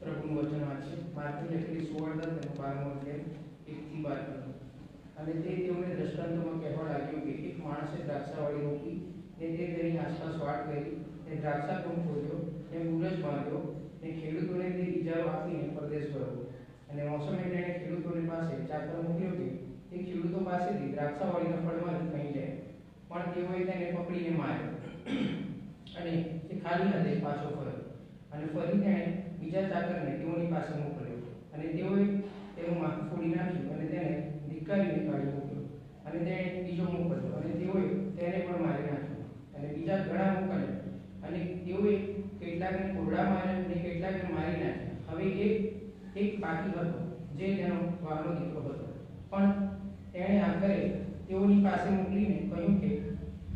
પ્રભુનું વચન વાંચીએ. માર્કની લખેલી સુવાર્તા તેનો 12મો અધ્યાય 1 થી 12 કલમ. અને તે તેઓને દ્રષ્ટાંતમાં કહેવા લાગ્યો કે એક માણસે દ્રાક્ષાવાળી રોપી ને તે તેની આસપાસ વાડ કરી ને દ્રાક્ષાકુંડ ખોદ્યો ને બુરજ બાંધ્યો ને ખેડૂતોને તે ઇજારો આપીને પરદેશ ગયો. અને મોસમે તેણે ખેડૂતોની પાસે ચાકર મોકલ્યો કે તે ખેડૂતો પાસેથી દ્રાક્ષાવાળીના ફળમાંથી કંઈ લે, પણ તેઓએ તેને પકડીને માર્યો અને તે ખાલી હાથે પાછો ફર્યો. અને ફરી તેણે બીજા ચાકરને તેઓની પાસે મોકલ્યો અને તેઓએ તેનું માથું ફોડી નાખ્યું અને તેને ધિક્કારીને કાઢી મૂક્યો. અને તેણે બીજો મોકલ્યો અને તેઓએ તેને પણ મારી નાખ્યો. અને બીજા ઘણા મોકલ્યા અને તેઓએ કેટલાકને કોરડા માર્યા અને કેટલાકને મારી નાખ્યા. હવે એક બાકી હતો જે તેનો વહાલો દીકરો હતો, પણ તેણે આખરે તેઓની પાસે મોકલીને કહ્યું કે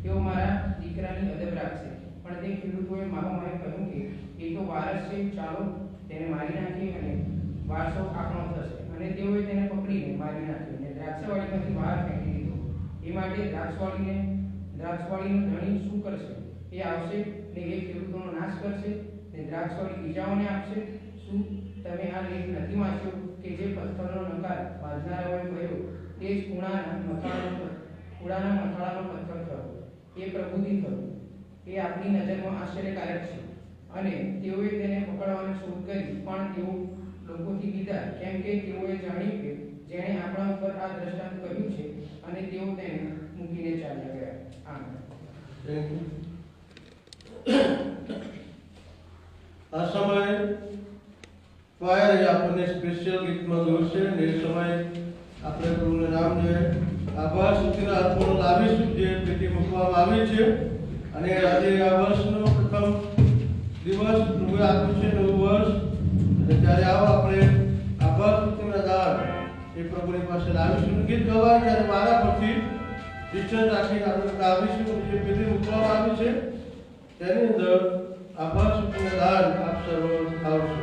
તેઓ મારા દીકરાની અદબ રાખશે. પણ તે ખેડૂતોએ માહોમાએ કહ્યું કે એ તો વારસ છે, ચાલો તેને મારી નાખીએ અને વારસો આપણો થશે. અને તેઓએ તેને પકડીને મારી નાખ્યો અને દ્રાક્ષાવાળીમાંથી બહાર ફેંકી દીધો. એ માટે દ્રાક્ષવાળીનો ધણી શું કરશે? એ આવશે ને એ ખેડૂતોનો નાશ કરશે ને દ્રાક્ષવાળી બીજાઓને આપશે. શું તમે આ લેખ નથી વાંચ્યો કે જે પથ્થરનો નકાર બાંધનારાઓએ કહ્યો તે જ કૂડાના મથાળાનો પથ્થર થયો? એ પ્રભુથી થયું. એ આપણી નજરમાં આશ્ચર્યકારક છે. અને તેઓએ તેને પકડવાની શોધ કરી, પણ તેઓ લોકોથી બીધા, કેમ કે તેઓએ જાણ્યું કે જેણે આપણા ઉપર આ દ્રષ્ટાંત કહ્યું છે. અને તેઓ તેને મૂકીને ચાલ્યા ગયા. આમ આ સમયે ફાયર આપણને સ્પેશિયલ ગીતમાં જોશે અને એ સમયે આપણે પ્રભુનું નામ જે આભાર સ્તુતિના અર્પણો લાવીશું જે પેટી મૂકવામાં આવી છે. અને આજે આ વર્ષનો પ્રથમ દિવસ પ્રભુએ આપ્યું છે, નવું વર્ષ. અને ત્યારે આવો આપણે આભાર સ્તુતિના દાન એ પ્રભુની પાસે લાવીશું. ગીત ગવાય ત્યારે મારા પરથી ડિસ્ટન્સ રાખીને આપણે ગાવીશું. જે પેટી મૂકવામાં આવી છે તેની અંદર આભાર સ્તુતિના દાન આપ સર્વ આવશે.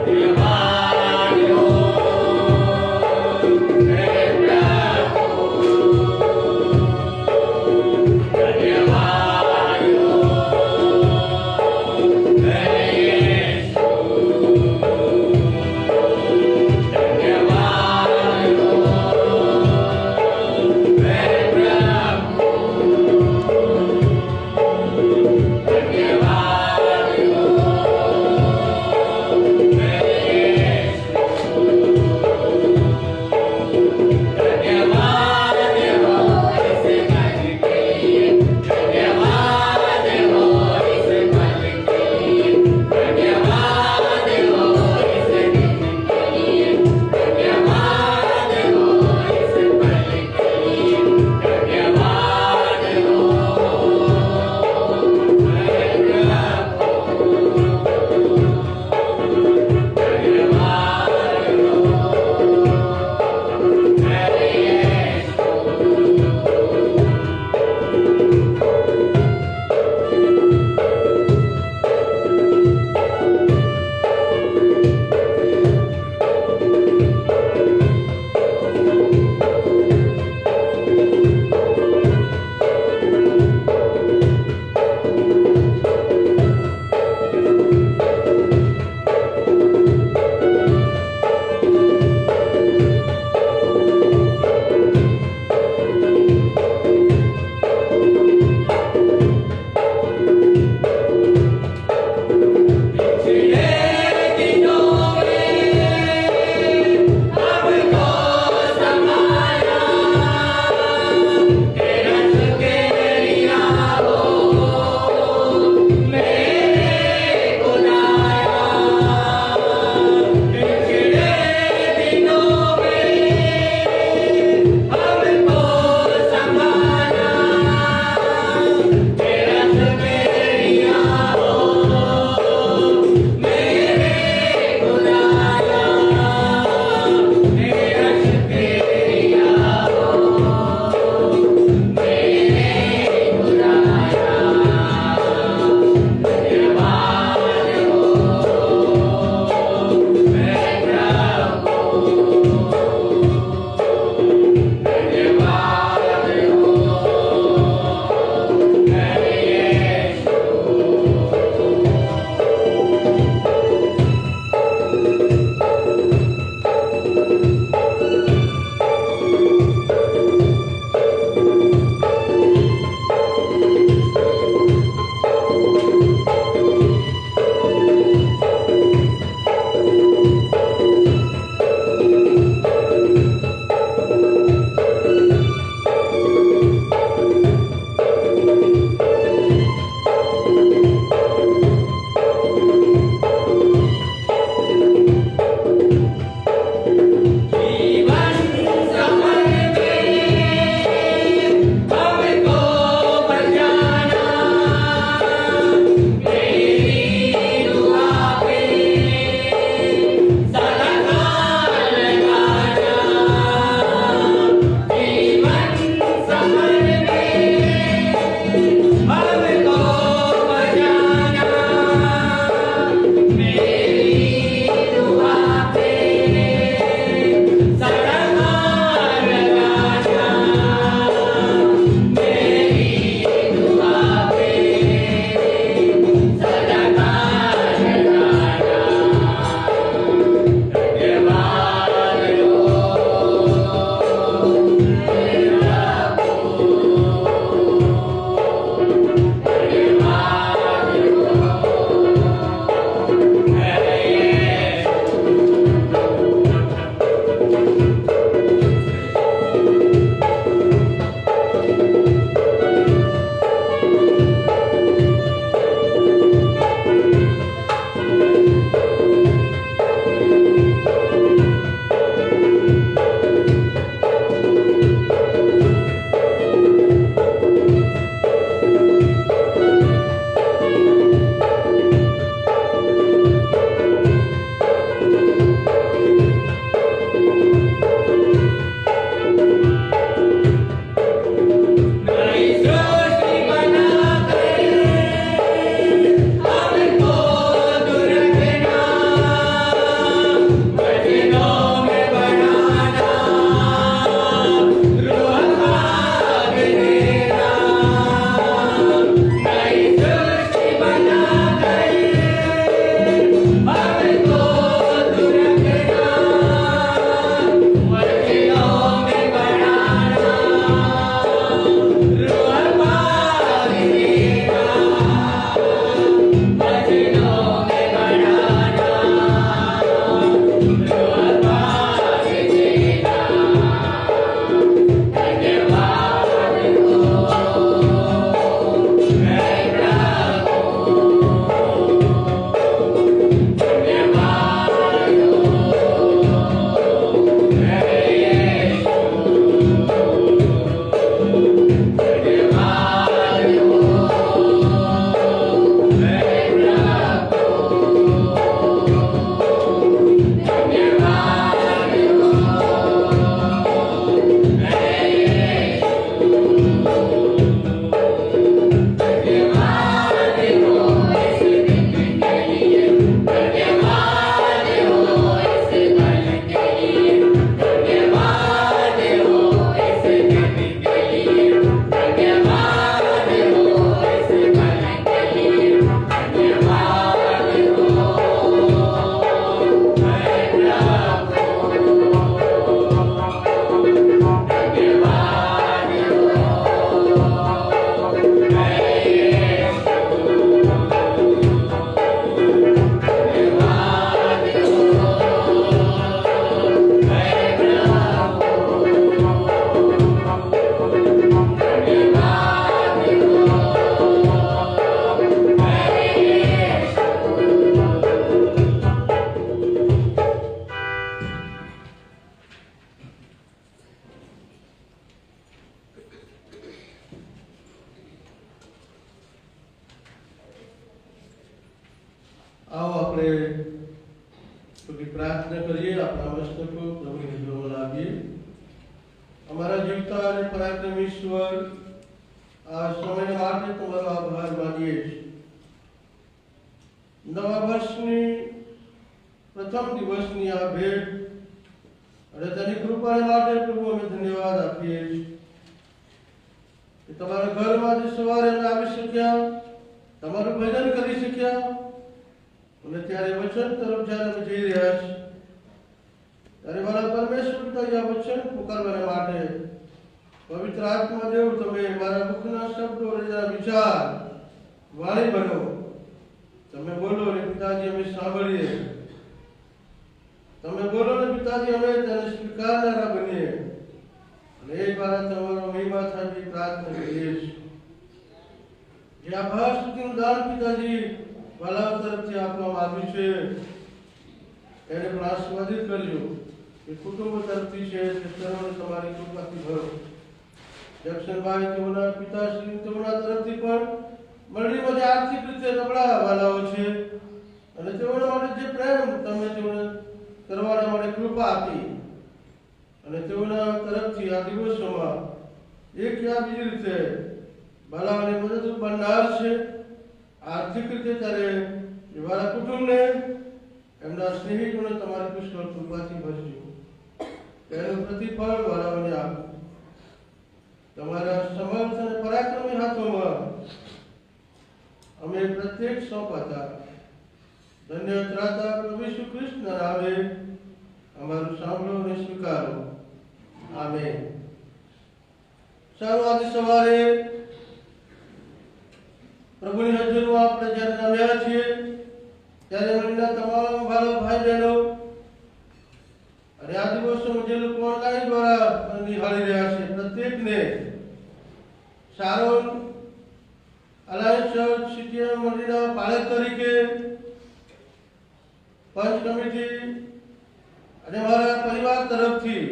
Dewa એક પ્રાર્થના કરીએ, આપણા મસ્તકો પ્રભુની જોવા લાગીએ. અમારા જીવતા અને પરાક્રમી ઈશ્વર, આ સમય માટે તમારો આભાર માનીએ છીએ. નવા વર્ષની પ્રથમ દિવસની આ ભેટ અને તેની કૃપા માટે પ્રભુ અમે ધન્યવાદ આપીએ છીએ કે તમારા ઘરમાં સવારે અમે આવી શક્યા, તમારું ભજન કરી શક્યા, અને ત્યારે વચન તરફ જ્યારે અમે જઈ રહ્યા છીએ ત્યારે મારા પરમેશ્વર પિતા આ વચન પુકારવા માટે પવિત્ર આત્મા દેવ તમે મારા મુખના શબ્દો અને વિચાર વાણી બનો. તમે બોલો ને પિતાજી અમે સાંભળીએ, તમે બોલો ને પિતાજી અમે તેને સ્વીકારનારા બનીએ, અને એ દ્વારા તમારો મહિમા થાય પ્રાર્થના કરીએ છીએ. જે આભાર સ્તુતિનું દાન પિતાજી વાલાઓ તરફથી આપવામાં આવ્યું છે એને પણ આશીર્વાદિત કરજો. એ કુટુંબ તરફથી છે તે સર્વને તમારી કૃપાથી ભરો. જક્ષણભાઈ તેઓના પિતાશ્રી તેઓના તરફથી પણ મંડળીમાં જે આર્થિક રીતે નબળા વાલાઓ છે અને તેઓના માટે જે પ્રેમ તમે તેઓને કરવાના માટે કૃપા આપી, અને તેઓના તરફથી આ દિવસોમાં એક યા બીજી રીતે બાલાઓને મદદરૂપ બનનાર છે આર્થિક રીતે, ત્યારે એવા કુટુંબને એમના સ્નેહિતોને તમારી પુષ્કળ કૃપાથી ભરજો. તેનું પ્રતિફળ બાલાઓને આપો. તમારા સમર્થ અને પરાક્રમી હાથોમાં અમે પ્રત્યેક સોંપાતા ધન્ય ત્રાતા પ્રભુ ઈસુ ખ્રિસ્તના નામે અમારું સાંભળો અને સ્વીકારો. આમેન. સારું, આજે સવારે પ્રભુની હજુરમાં આપણે જ્યારે નમ્યા છીએ ત્યારે મંડળના તમામ ભાઈ બહેનો અને આ દિવસોમાં જે લોકો ઓનલાઈન દ્વારા નિહાળી રહ્યા છે પ્રત્યેકને સારોન અલાયન્સ ચર્ચ સીટીએમ મંડળના પાલક તરીકે, પંચ કમિટી અને મારા પરિવાર તરફથી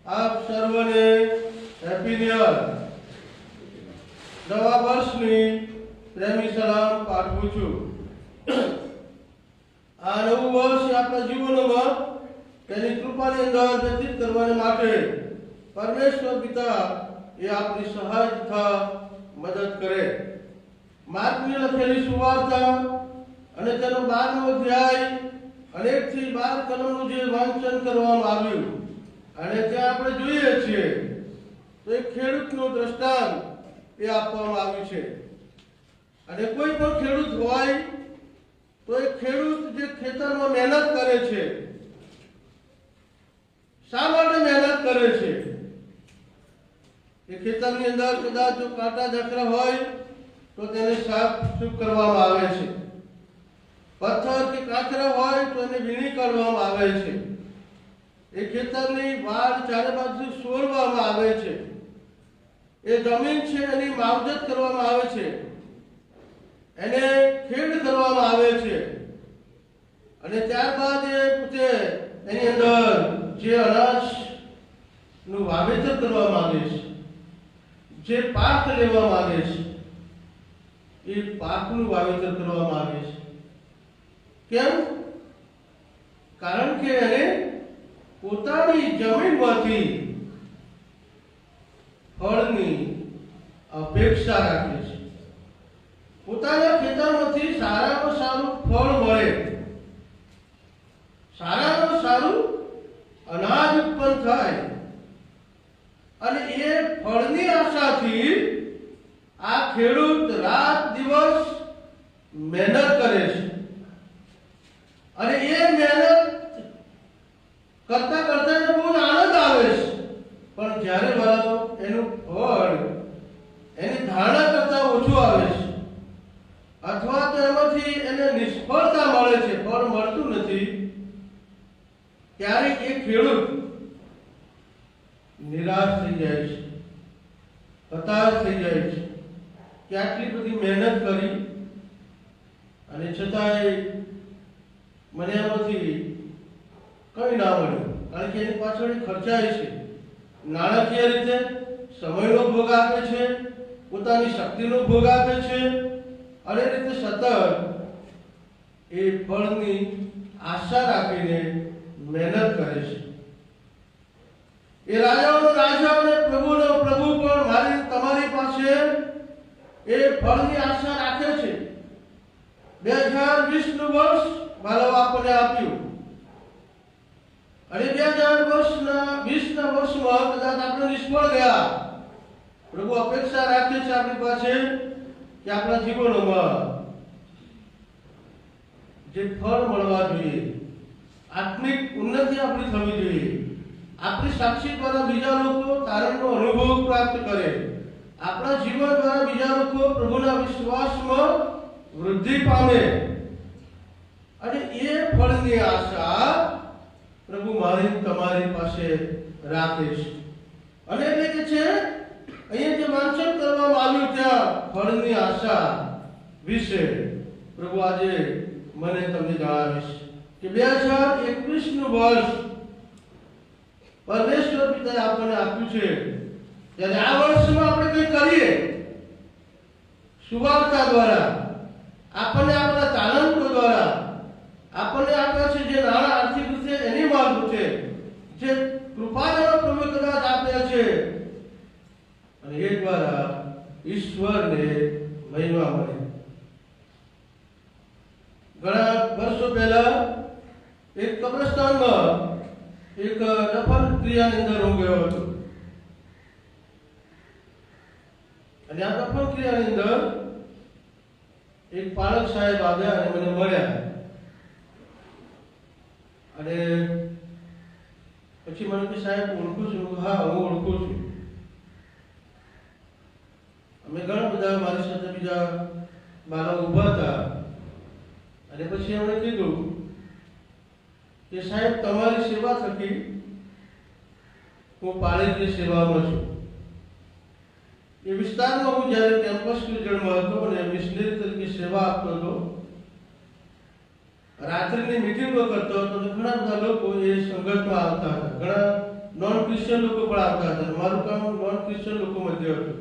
આપ સર્વને હેપી ન્યુ યર, નવા વર્ષની પ્રેમી સલામ પાઠવું છું. આ નવું વર્ષ આપણા જીવનોમાં તેની કૃપાની અંદર વ્યતીત કરવા માટે પરમેશ્વર પિતા એ આપની સહાય તથા મદદ કરે. માર્કની લખેલી સુવાર્તા અને તેનો 12મો અધ્યાય અને 1 થી 12 કલમનું જે વાંચન કરવામાં આવ્યું અને ત્યાં આપણે જોઈએ છીએ તો એક ખેડૂતનું દ્રષ્ટાંત એ આપવામાં આવ્યું છે. અને કોઈ પણ ખેડૂત હોય તો એ ખેડૂત જે ખેતરમાં મહેનત કરે છે, શા માટે મહેનત કરે છે? એ ખેતરની અંદર કદાચ જો કાંટા ઝાકરા હોય તો તેને સાફ સૂફ કરવામાં આવે છે, પથ્થર કે કાંકરા હોય તો એને વીણી કાઢવામાં આવે છે, એ ખેતરની વાડ ચારે બાજુ સોરવામાં આવે છે, એ જમીન છે એની માવજત કરવામાં આવે છે, એને ખેડ કરવામાં આવે છે, અને ત્યારબાદ એ પોતે એની અંદર જે અનાજનું વાવેતર કરવામાં આવે છે, જે પાક લેવામાં આવે છે એ પાકનું વાવેતર કરવામાં આવે છે. કેમ? કારણ કે એને પોતાની જમીનમાંથી ફળની અપેક્ષા રાખે છે. પોતાના ખેતરમાંથી સારામાં સારું ફળ મળે, સારામાં સારું અનાજ ઉત્પન્ન થાય, અને એ ફળની આશાથી આ ખેડૂત રાત દિવસ મહેનત કરે છે. અને એ મહેનત કરતા કરતા એને બહુ આનંદ આવે છે, પણ જ્યારે વાળો એનું ફળ એની ધારણા કરતા ઓછું આવે છે, અથવા તો એમાંથી એને નિષ્ફળતા મળે છે, ફળ મળતું નથી, ત્યારે એ ખેડૂત નિરાશ થઈ જાય છે, હતાશ થઈ જાય છે કે આટલી બધી મહેનત કરી અને છતાંય મને એમાંથી કંઈ ના મળ્યું. કારણ કે એની પાછળ ખર્ચાય છે, નાણાકીય રીતે સમયનો ભોગ આપે છે, પોતાની શક્તિનો ભોગ આપે છે, અને રીતે સતત એ ફળની આશા રાખીને મહેનત કરે છે. એ રાજાઓનો રાજા અને પ્રભુનો પ્રભુ પણ મારી તમારી પાસે એ ફળની આશા રાખે છે. 2020 નું વર્ષ મારો આપણને આપ્યું અને 2020 ના વર્ષમાં કદાચ આપણે નિષ્ફળ ગયા. પ્રભુ અપેક્ષા રાખે છે આપણી પાસે કે આપણા જીવનોમાં જે ફળ મળવા જોઈએ, આત્મિક ઉન્નતિ આપણી થવી જોઈએ, આપણી સાક્ષી દ્વારા બીજા લોકો તારણનો અનુભવ પ્રાપ્ત કરે, આપણા જીવન દ્વારા બીજા લોકો પ્રભુના વિશ્વાસમાં વૃદ્ધિ પામે. અને એ ફળની આશા પ્રભુ મારી તમારી પાસે રાખે છે. અને એટલે કે છે અહીંયા જે વાંચન કરવામાં આવ્યું ત્યાં ફળની આશા વિશે પ્રભુ આજે મને તમને જણાવીશ કે 2021 નું વર્ષ પરમેશ્વર પિતાએ આપણને આપ્યું છે. ત્યારે આ વર્ષમાં આપણે કંઈ કરીએ, સુવાર્તા દ્વારા, આપણને આપણા તાલંતો દ્વારા, આપણને આપ્યા છે જે નાણાં આર્થિક રીતે એની મારફતે જે કૃપાદાનો પ્રભુ કદાચ આપ્યા છે, અને એ દ્વારા ઈશ્વરને મહિમા મળે. ઘણા વર્ષો પહેલા એક કબ્રસ્તાનમાં એક દફન ક્રિયાની અંદર હું ગયો હતો. અને આ દફન ક્રિયાની અંદર એક પાલક સાહેબ આવ્યા અને મને મળ્યા. અને પછી મને કે સાહેબ ઓળખું છું? હા, હું ઓળખું છું. અમે ઘણા બધા મારી સાથે બીજા મારા ઊભા હતા. અને પછી એમણે કીધું કે સાહેબ તમારી સેવા થકી હું પાળેલી સેવામાં છું. એ વિસ્તારમાં હું જ્યારે કેમ્પસ સ્ટુડન્ટમાં હતો અને મિશનરી તરીકે સેવા આપતો હતો, રાત્રિની મિટિંગો કરતો હતો, તો ઘણા બધા લોકો એ સંગતમાં આવતા હતા. ઘણા નોન ક્રિશ્ચિયન લોકો પણ આવતા હતા. મારું કામ નોન ક્રિશ્ચિયન લોકો મધ્ય હતું.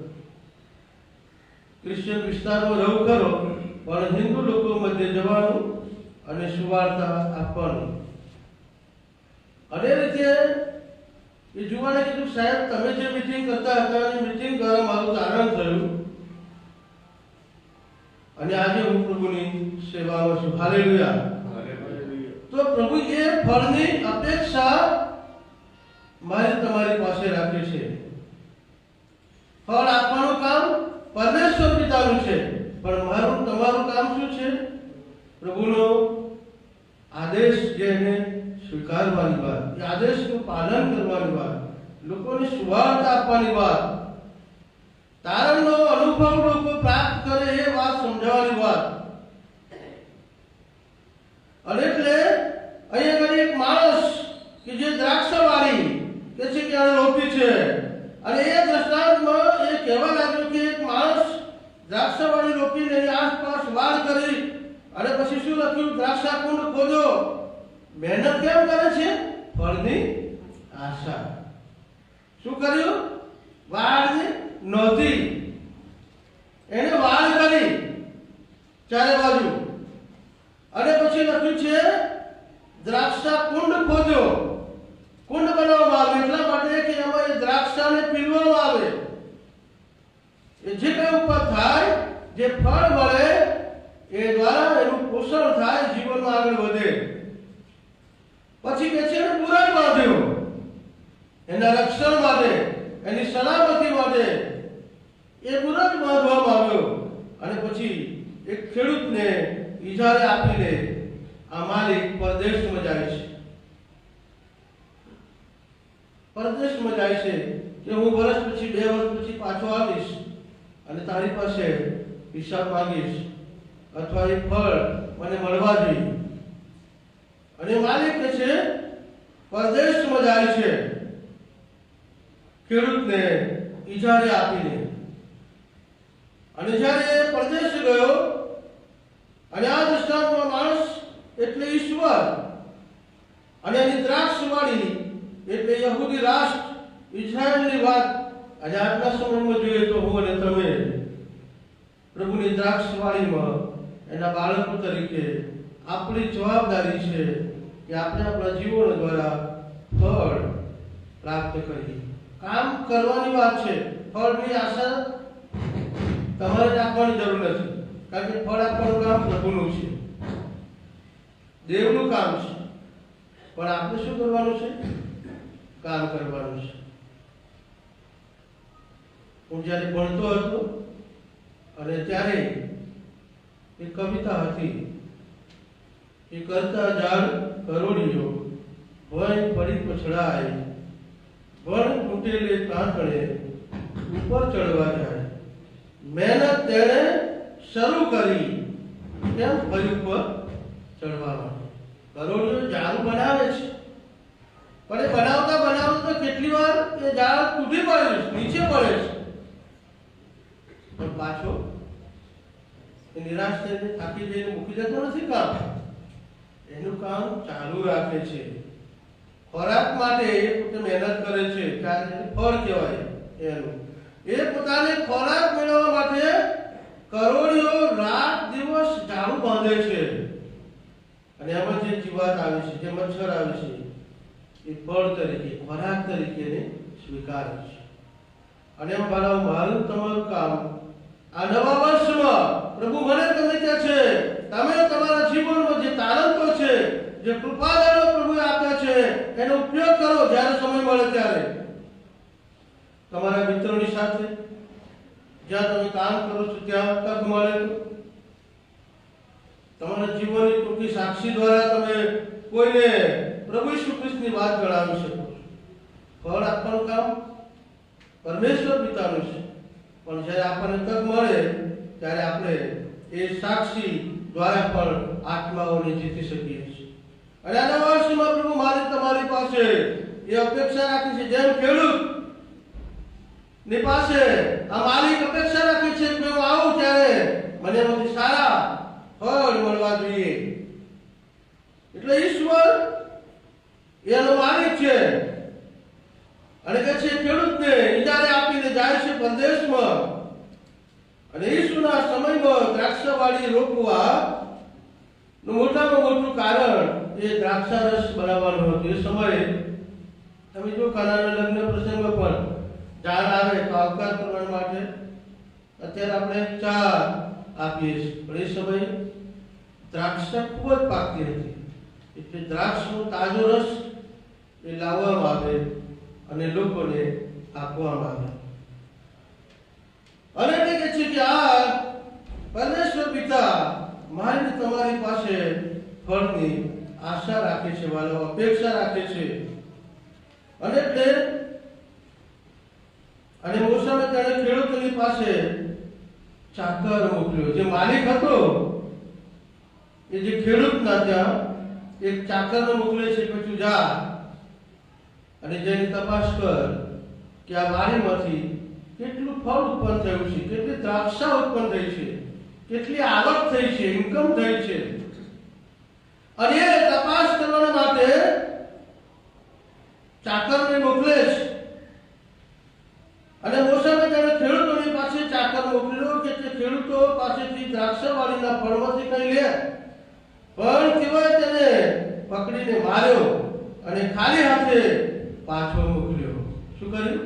ક્રિશ્ચિયન વિસ્તારમાં રહું ખરો, પણ હિન્દુ લોકો મધ્ય જવાનું અને સુવાર્તા આપવાનું. અને રીતે એ જુવાને કીધું સાહેબ તમે જે મીટિંગ કરતા હતા એ મીટિંગ દ્વારા મારું તારણ થયું અને આજે હું પ્રભુની સેવામાં છું. હાલેલુયા. તો પ્રભુ એ ફળની અપેક્ષા મારી તમારી પાસે રાખે છે. ફળ આપવાનું કામ પરમેશ્વર પિતાનું છે, પણ મારું તમારું કામ શું છે? પ્રભુનો આદેશ જેને સ્વીકારવાની વાત, એ આદેશનું પાલન કરવાની વાત, લોકોને સુવાર્તા આપવાની વાત, તારણનો અનુભવ લોકો પ્રાપ્ત કરે એ વાત સમજાવવાની વાત. અને એટલે અહીંયા એક માણસ કે જે દ્રાક્ષવાળી કે છે કે આ રોપી છે, અને એ દ્રષ્ટાંતમાં એ કહેવા લાગ્યો કે એક માણસ દ્રાક્ષવાળી રોપીને એની આસપાસ વાડ કરી અને પછી શું લખ્યું? દ્રાક્ષા કુંડ ખોદો. મહેનત કેમ કરે છે? ફળની આશા. શું કર્યું? વાડ નહોતી, એને વાડ કરી ચારે બાજુ, અને પછી લખ્યું છે દ્રાક્ષા કુંડ ખોદ્યો. કુંડ બનાવવામાં આવે એટલા માટે કે એમાં એ દ્રાક્ષાને પીવવામાં આવે. એ જે કઈ ઉપર થાય, જે ફળ મળે એ દ્વારા એનું પોષણ થાય, જીવનમાં આગળ વધે. પછી કે છે બુરાઈ બાંધ્યો, એના રક્ષણ માટે, એની સલામતી માટે એ બુરાઈ બાંધવામાં આવ્યો. અને પછી એક ખેડૂતને ઇજારે આપીને આ માલિક પરદેશમાં જાય છે. પરદેશમાં જાય છે કે હું વર્ષ પછી 2 વર્ષ પછી પાછો આવીશ અને તારી પાસે હિસાબ માંગીશ, અથવા એ ફળ મને મળવા જોઈએ. અને માલિક કે છે પરદેશમાં જાય છે ખેડૂતને ઇજારે આપીને. અને જ્યારે પરદેશ ગયો, અને આ દૃષ્ટાંતમાં માણસ એટલે ઈશ્વર અને એની દ્રાક્ષવાળી એટલે યહૂદી રાષ્ટ્ર ઇઝરાયલની વાત આજે આજના સમયમાં જોઈએ તો હું અને તમે પ્રભુની દ્રાક્ષવાળીમાં એના બાળકો તરીકે આપણી જવાબદારી છે કે આપણે આપણા જીવન દ્વારા ફળ પ્રાપ્ત કરીએ. કામ કરવાની વાત છે, ફળની આશા તમારે રાખવાની જરૂર નથી, કારણ કે ફળ આપવાનું કામ પ્રભુનું છે, દેવનું કામ છે. પણ આપણે શું કરવાનું છે? કામ કરવાનું છે. હું જ્યારે ભણતો હતો અને ત્યારે એક કવિતા હતી, એ કરતા ઝાડ કરોડિયો વન પડી પછડાય, વણ તૂટેલે તાંતણે ઉપર ચડવા જાય, મહેનત તેણે શરૂ કરી કેમ ફરી ઉપર ચડવા માટે. કરોડિયો ઝાડ બનાવે છે, પણ એ બનાવતા બનાવતા કેટલી વાર એ ઝાડ તૂટી પડે છે, નીચે પડે છે, પણ પાછો એ નિરાશ થઈને થાકી જઈને મૂકી જતો નથી. કામ એનું કામ ચાલુ રાખે છે. ખોરાક માટે એ પોતે મહેનત કરે છે, ત્યારે ફળ કહેવાય એનું. એ પોતાને ખોરાક મેળવવા માટે કરોડિયો રાત દિવસ ઝાડુ બાંધે છે, અને એમાં જે જીવાત આવે છે, જે મચ્છર આવે છે, એ ફળ તરીકે, ખોરાક તરીકે સ્વીકારે છે. અને એમ મારું તમારું કામ આ નવા વર્ષમાં પ્રભુ મને તમને કહે છે, તમે તમારા જીવનમાં જે તાલંતો છે, જે કૃપાદાનો પ્રભુએ આપ્યા છે, એનો ઉપયોગ કરો. જ્યારે સમય મળે ત્યારે તમારા મિત્રોની સાથે જ્યાં તમે કામ કરો છો ત્યાં તક મળે તો તમારા જીવનની ટૂંકી સાક્ષી દ્વારા તમે કોઈને પ્રભુ ઈસુ ખ્રિસ્તની વાત જણાવી શકો છો. ફળ આપવાનું કામ પરમેશ્વર પિતાનું છે, પણ જ્યારે આપણને તક મળે ત્યારે આપણે એ સાક્ષી દ્વારા પણ આત્માઓને જીતી શકીએ છીએ. અને આ નવા વર્ષમાં પ્રભુ મારી તમારી પાસે એ અપેક્ષા રાખી છે, જેમ ખેડૂત ની પાસે આ માલિક અપેક્ષા રાખે છે કે હું આવું ત્યારે મને એમાંથી સારા ફળ મળવા જોઈએ. એટલે ઈશ્વર એનો માલિક છે, અને કે છે ખેડૂતને ઇજારે આપીને જાય છે પરદેશમાં. અને ઈસુના સમયમાં દ્રાક્ષાવાળી રોપવા નું મોટામાં મોટું કારણ એ દ્રાક્ષા રસ બનાવવાનો હતો. એ સમયે તમે જો કાનાના લગ્ન પ્રસંગમાં પણ ઝાડ આવે તો આવકાર કરવા માટે અત્યારે આપણે ચા આપીએ છીએ, પણ એ સમયે દ્રાક્ષા ખૂબ જ પાકતી હતી, એટલે દ્રાક્ષનો તાજો રસ એ લાવવામાં આવે અને લોકોને આપવામાં આવે. અને એટલે કે છે કે આ પરમેશ્વર પિતા મારી તમારી પાસે ફળની આશા રાખે છે, વાલો અપેક્ષા રાખે છે. અને એટલે અને મોસામે તેણે ખેડૂતોની પાસે ચાકર મોકલ્યો. જે માલિક હતો એ જે ખેડૂતના ત્યાં એક ચાકરને મોકલે છે કે તું જા અને જેની તપાસ કર કે આ વાડીમાંથી કેટલું ફળ ઉત્પન્ન થયું છે, કેટલી દ્રાક્ષા ઉત્પન્ન થઈ છે, કેટલી આવક થઈ છે, ઇન્કમ થઈ છે. અને એ તપાસ કરવા માટે ચાકરને મોકલે છે. અને મોસામે તેણે ખેડૂતોની પાસે ચાકર મોકલ્યો કે તે ખેડૂતો પાસેથી દ્રાક્ષાવાળીના ફળમાંથી કંઈ લે, પણ કેવાય તેને પકડીને માર્યો અને ખાલી હાથે પાછો મોકલ્યો. શું કર્યું?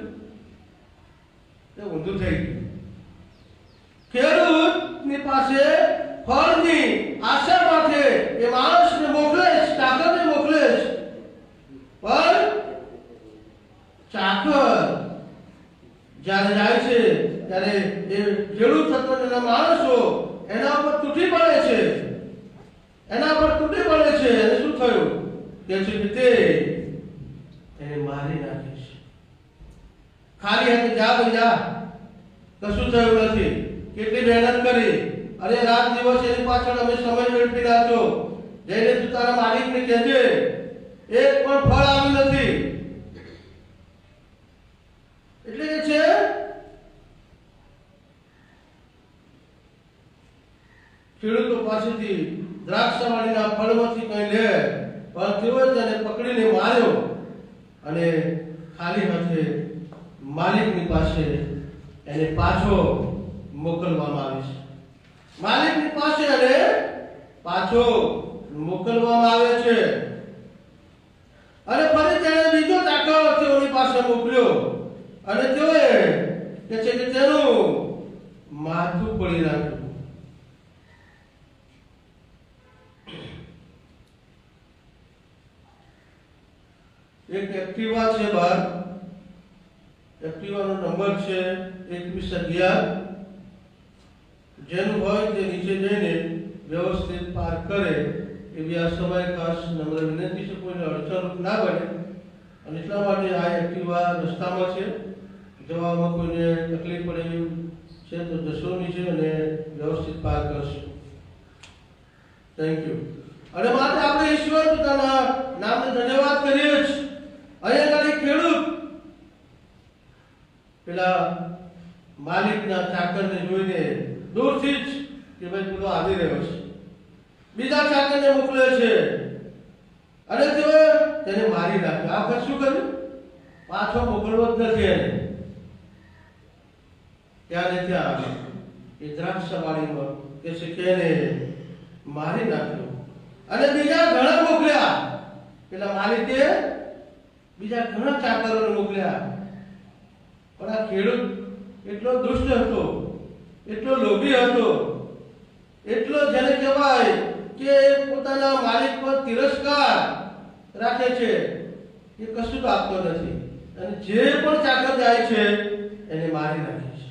તે ઊંધું થઈ ગયું. ખેડૂતની પાસે ફળની આશા માટે એ માણસને મોકલે છે, ચાકરને મોકલે છે, પણ ચાકર જ્યારે જાય છે ત્યારે એ ખેડૂત થતો એના માણસો એના ઉપર તૂટી પડે છે, એના પર તૂટી પડે છે. અને શું થયું કે છે કે તે એને મારી નાખે છે. ખાલી હાથે જા ભાઈ જા, કશું થયું નથી, કેટલી મહેનત કરી, અરે રાત દિવસ એની પાછળ અમે સમય વેડફી નાખ્યો, જઈને તું તારા માલિકને કહેજે એક પણ ફળ આવ્યું નથી. એટલે કે છે ખેડૂતો પાસેથી દ્રાક્ષાવાળીના ફળમાંથી કંઈ લે, પણ તેઓએ તેને પકડીને માર્યો અને ખાલી હાથે માલિકની પાસે એને પાછો મોકલવામાં આવે છે. માલિકની પાસે એને પાછો મોકલવામાં આવે છે. પાસે મોકલ્યો અને તેઓએ કે છે કે તેનું માથું ફોડી નાખ્યું. એક એક્ટિવા છે બહાર, એક્ટિવાનો નંબર છે 2111. જેનું હોય તે નીચે જઈને વ્યવસ્થિત પાર્ક કરે એવી આ સમય ખાસ નમ્ર વિનંતી છે, કોઈને અડચણરૂપ ના બને. અને એટલા માટે આ એક્ટિવા રસ્તામાં છે, જવામાં કોઈને તકલીફ પડે એવું છે તો જશો નીચે અને વ્યવસ્થિત પાર્ક કરશો. Thank you. અને માટે આપણે ઈશ્વર પોતાના નામને ધન્યવાદ કરીએ છીએ. અહીંયા આગળ ખેડૂત પેલા માલિકના ચાકરને જોઈને દૂરથી જ કે ભાઈ પેલો આવી રહ્યો છે, બીજા ચાકરને મોકલે છે અને તેઓ તેને મારી નાખ્યો. આ પછી શું કર્યું? પાછો મોકલવો જ નથી એને. ત્યારે ત્યાં એ દ્રાક્ષવાળીમાં કે છે કે એને મારી નાખ્યો અને બીજા ઘણા મોકલ્યા. પેલા માલિકે બીજા ઘણા ચાકરોને મોકલ્યા. પણ આ ખેડૂત એટલો દુષ્ટ હતો, એટલો લોભી હતો, એટલો જેને કહેવાય કે પોતાના માલિક પર તિરસ્કાર રાખે છે, એ કશું તો આપતો નથી અને જે પણ ચાકર જાય છે એને મારી નાખે છે.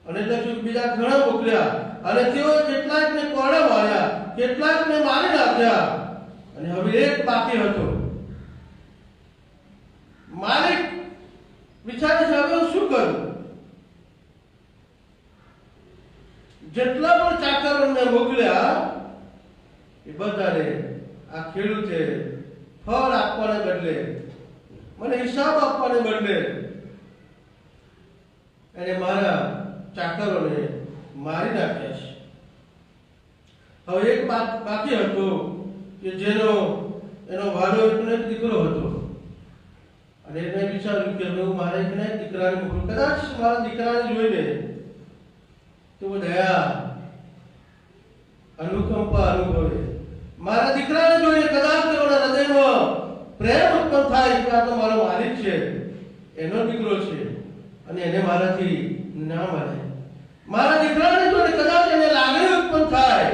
અને એટલે બીજા ઘણા મોકલ્યા અને તેઓ કેટલાકને કોરડા માર્યા, કેટલાકને મારી નાખ્યા અને હવે એક બાકી હતો. માલિક વિચારે છે હવે શું કરું? જેટલા પણ ચાકરોને મોકલ્યા એ બધાને આ ખેડૂતે ફળ આપવાને બદલે, મને હિસાબ આપવાને બદલે એને મારા ચાકરોને મારી નાખ્યા છે. હવે એક બાકી હતો કે એનો વાલો એકનો એક દીકરો હતો અને એને વિચાર્યું કે હું મારા એકના એક દીકરાને મોકલું, કદાચ મારા દીકરાને જોઈને તેઓ દયા અનુકંપા અનુભવે, મારા દીકરાને જોઈને કદાચ તેઓના હૃદયમાં પ્રેમ ઉત્પન્ન થાય કે આ તો મારો માલિક છે, એનો દીકરો છે અને એને મારાથી ના મળે. મારા દીકરાને જોઈને કદાચ એને લાગણી ઉત્પન્ન થાય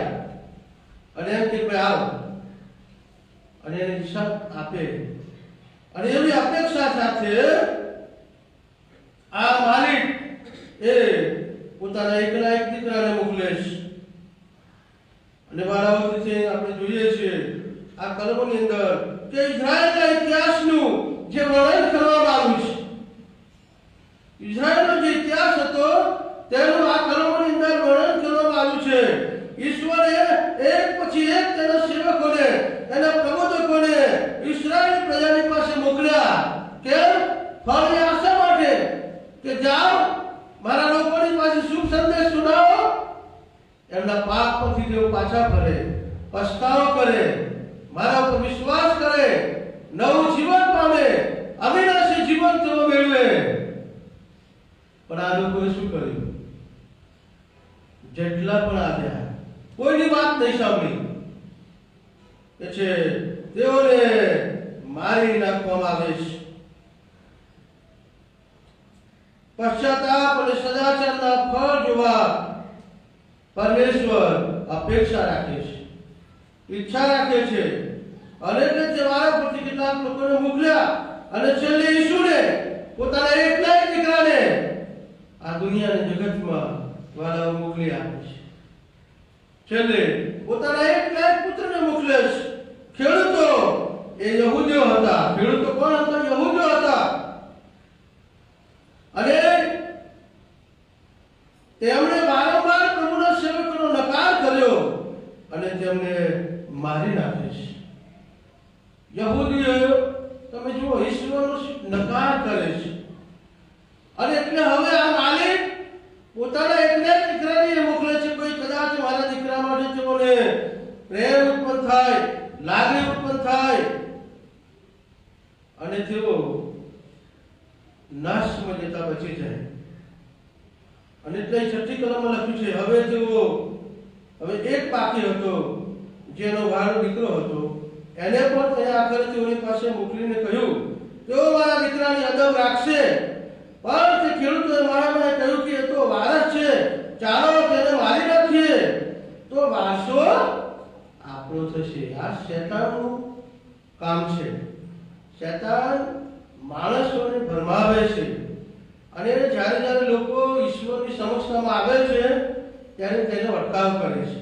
અને એમ કે ભાઈ આવ અને એને હિસાબ આપે. અને એવી અપેક્ષા સાથે આ માલિક એ પોતાના એકલા એક દીકરાને મોકલે છે. અને બાળાઓથી આપણે જોઈએ છીએ આ કલમોની અંદર કે ઇઝરાયલના ઇતિહાસનું જે વર્ણન કરવામાં આવ્યું છે, ઇઝરાયલનો જે ઇતિહાસ હતો તેનું આ કલમોની અંદર વર્ણન કરવામાં આવ્યું છે. ઈશ્વરે એક પછી એક તેના સેવકોને, તેના પ્રબોધકોને ઇઝરાયલ પ્રજાની પાસે મોકલ્યા. કેમ? ફળની આશા માટે કે જાઓ મારા લોકોની પાસે શુભ સંદેશ સુનાવો, એમના પાપ પરથી તેઓ પાછા ફરે, પસ્તાવો કરે, મારા ઉપર વિશ્વાસ કરે, નવું જીવન પામે, અવિનાશી જીવન તેઓ મેળવે. પણ આ લોકોએ શું કર્યું? જેટલા પણ આવ્યા કોઈની વાત નહીં સાંભળી કે છે તેઓને મારી નાખવામાં આવે છે. પશ્ચાતાપ અને સદાચારના ફળ જોવા પરમેશ્વર અપેક્ષા રાખે છે, ઈચ્છા રાખે છે. અને તે મારા પરથી કેટલાક લોકોને મોકલ્યા અને છેલ્લે ઈસુને પોતાના એકલા એક દીકરાને આ દુનિયાની જગતમાં વાળાઓ મોકલી આપે છે. છેલ્લે પોતાના એકલા એક પુત્રને મોકલે છે. ખેડૂતો એ યહૂદીઓ હતા. ખેડૂતો કોણ હતા? યહૂદીઓ હતા. અને તેમણે વારંવાર પ્રભુના સેવકોનો નકાર કર્યો અને તેમને મારી નાખે છે. યહૂદીઓ તમે જુઓ ઈશ્વરનો નકાર કરે છે. અને એટલે હવે આ માલિક પોતાના એકલા દીકરાને મોકલે છે. કોઈ કદાચ મારા દીકરા માટે તેઓને પ્રેમ ઉત્પન્ન થાય, લાગણી ઉત્પન્ન થાય અને તેઓ નાશમાં જતા બચી જાય. અને એટલે 6ઠી કલમમાં લખ્યું છે હવે એક બાકી હતો જેનો વાલો દીકરો હતો. એને પણ ત્યાં આખરે તેઓની પાસે મોકલીને કહ્યું તેઓ મારા દીકરાની અદબ રાખશે. પણ તે ખેડૂતોએ મારામાં કહ્યું કે એ તો વારસ છે, ચાલો તેને મારી નાખીએ તો વારસો આપણો થશે. આ શેતાનનું કામ છે. શેતાન માણસોને ભરમાવે છે અને જ્યારે જ્યારે લોકો ઈશ્વરની સમક્ષમાં આવે છે ત્યારે તેનો અટકાવ કરે છે,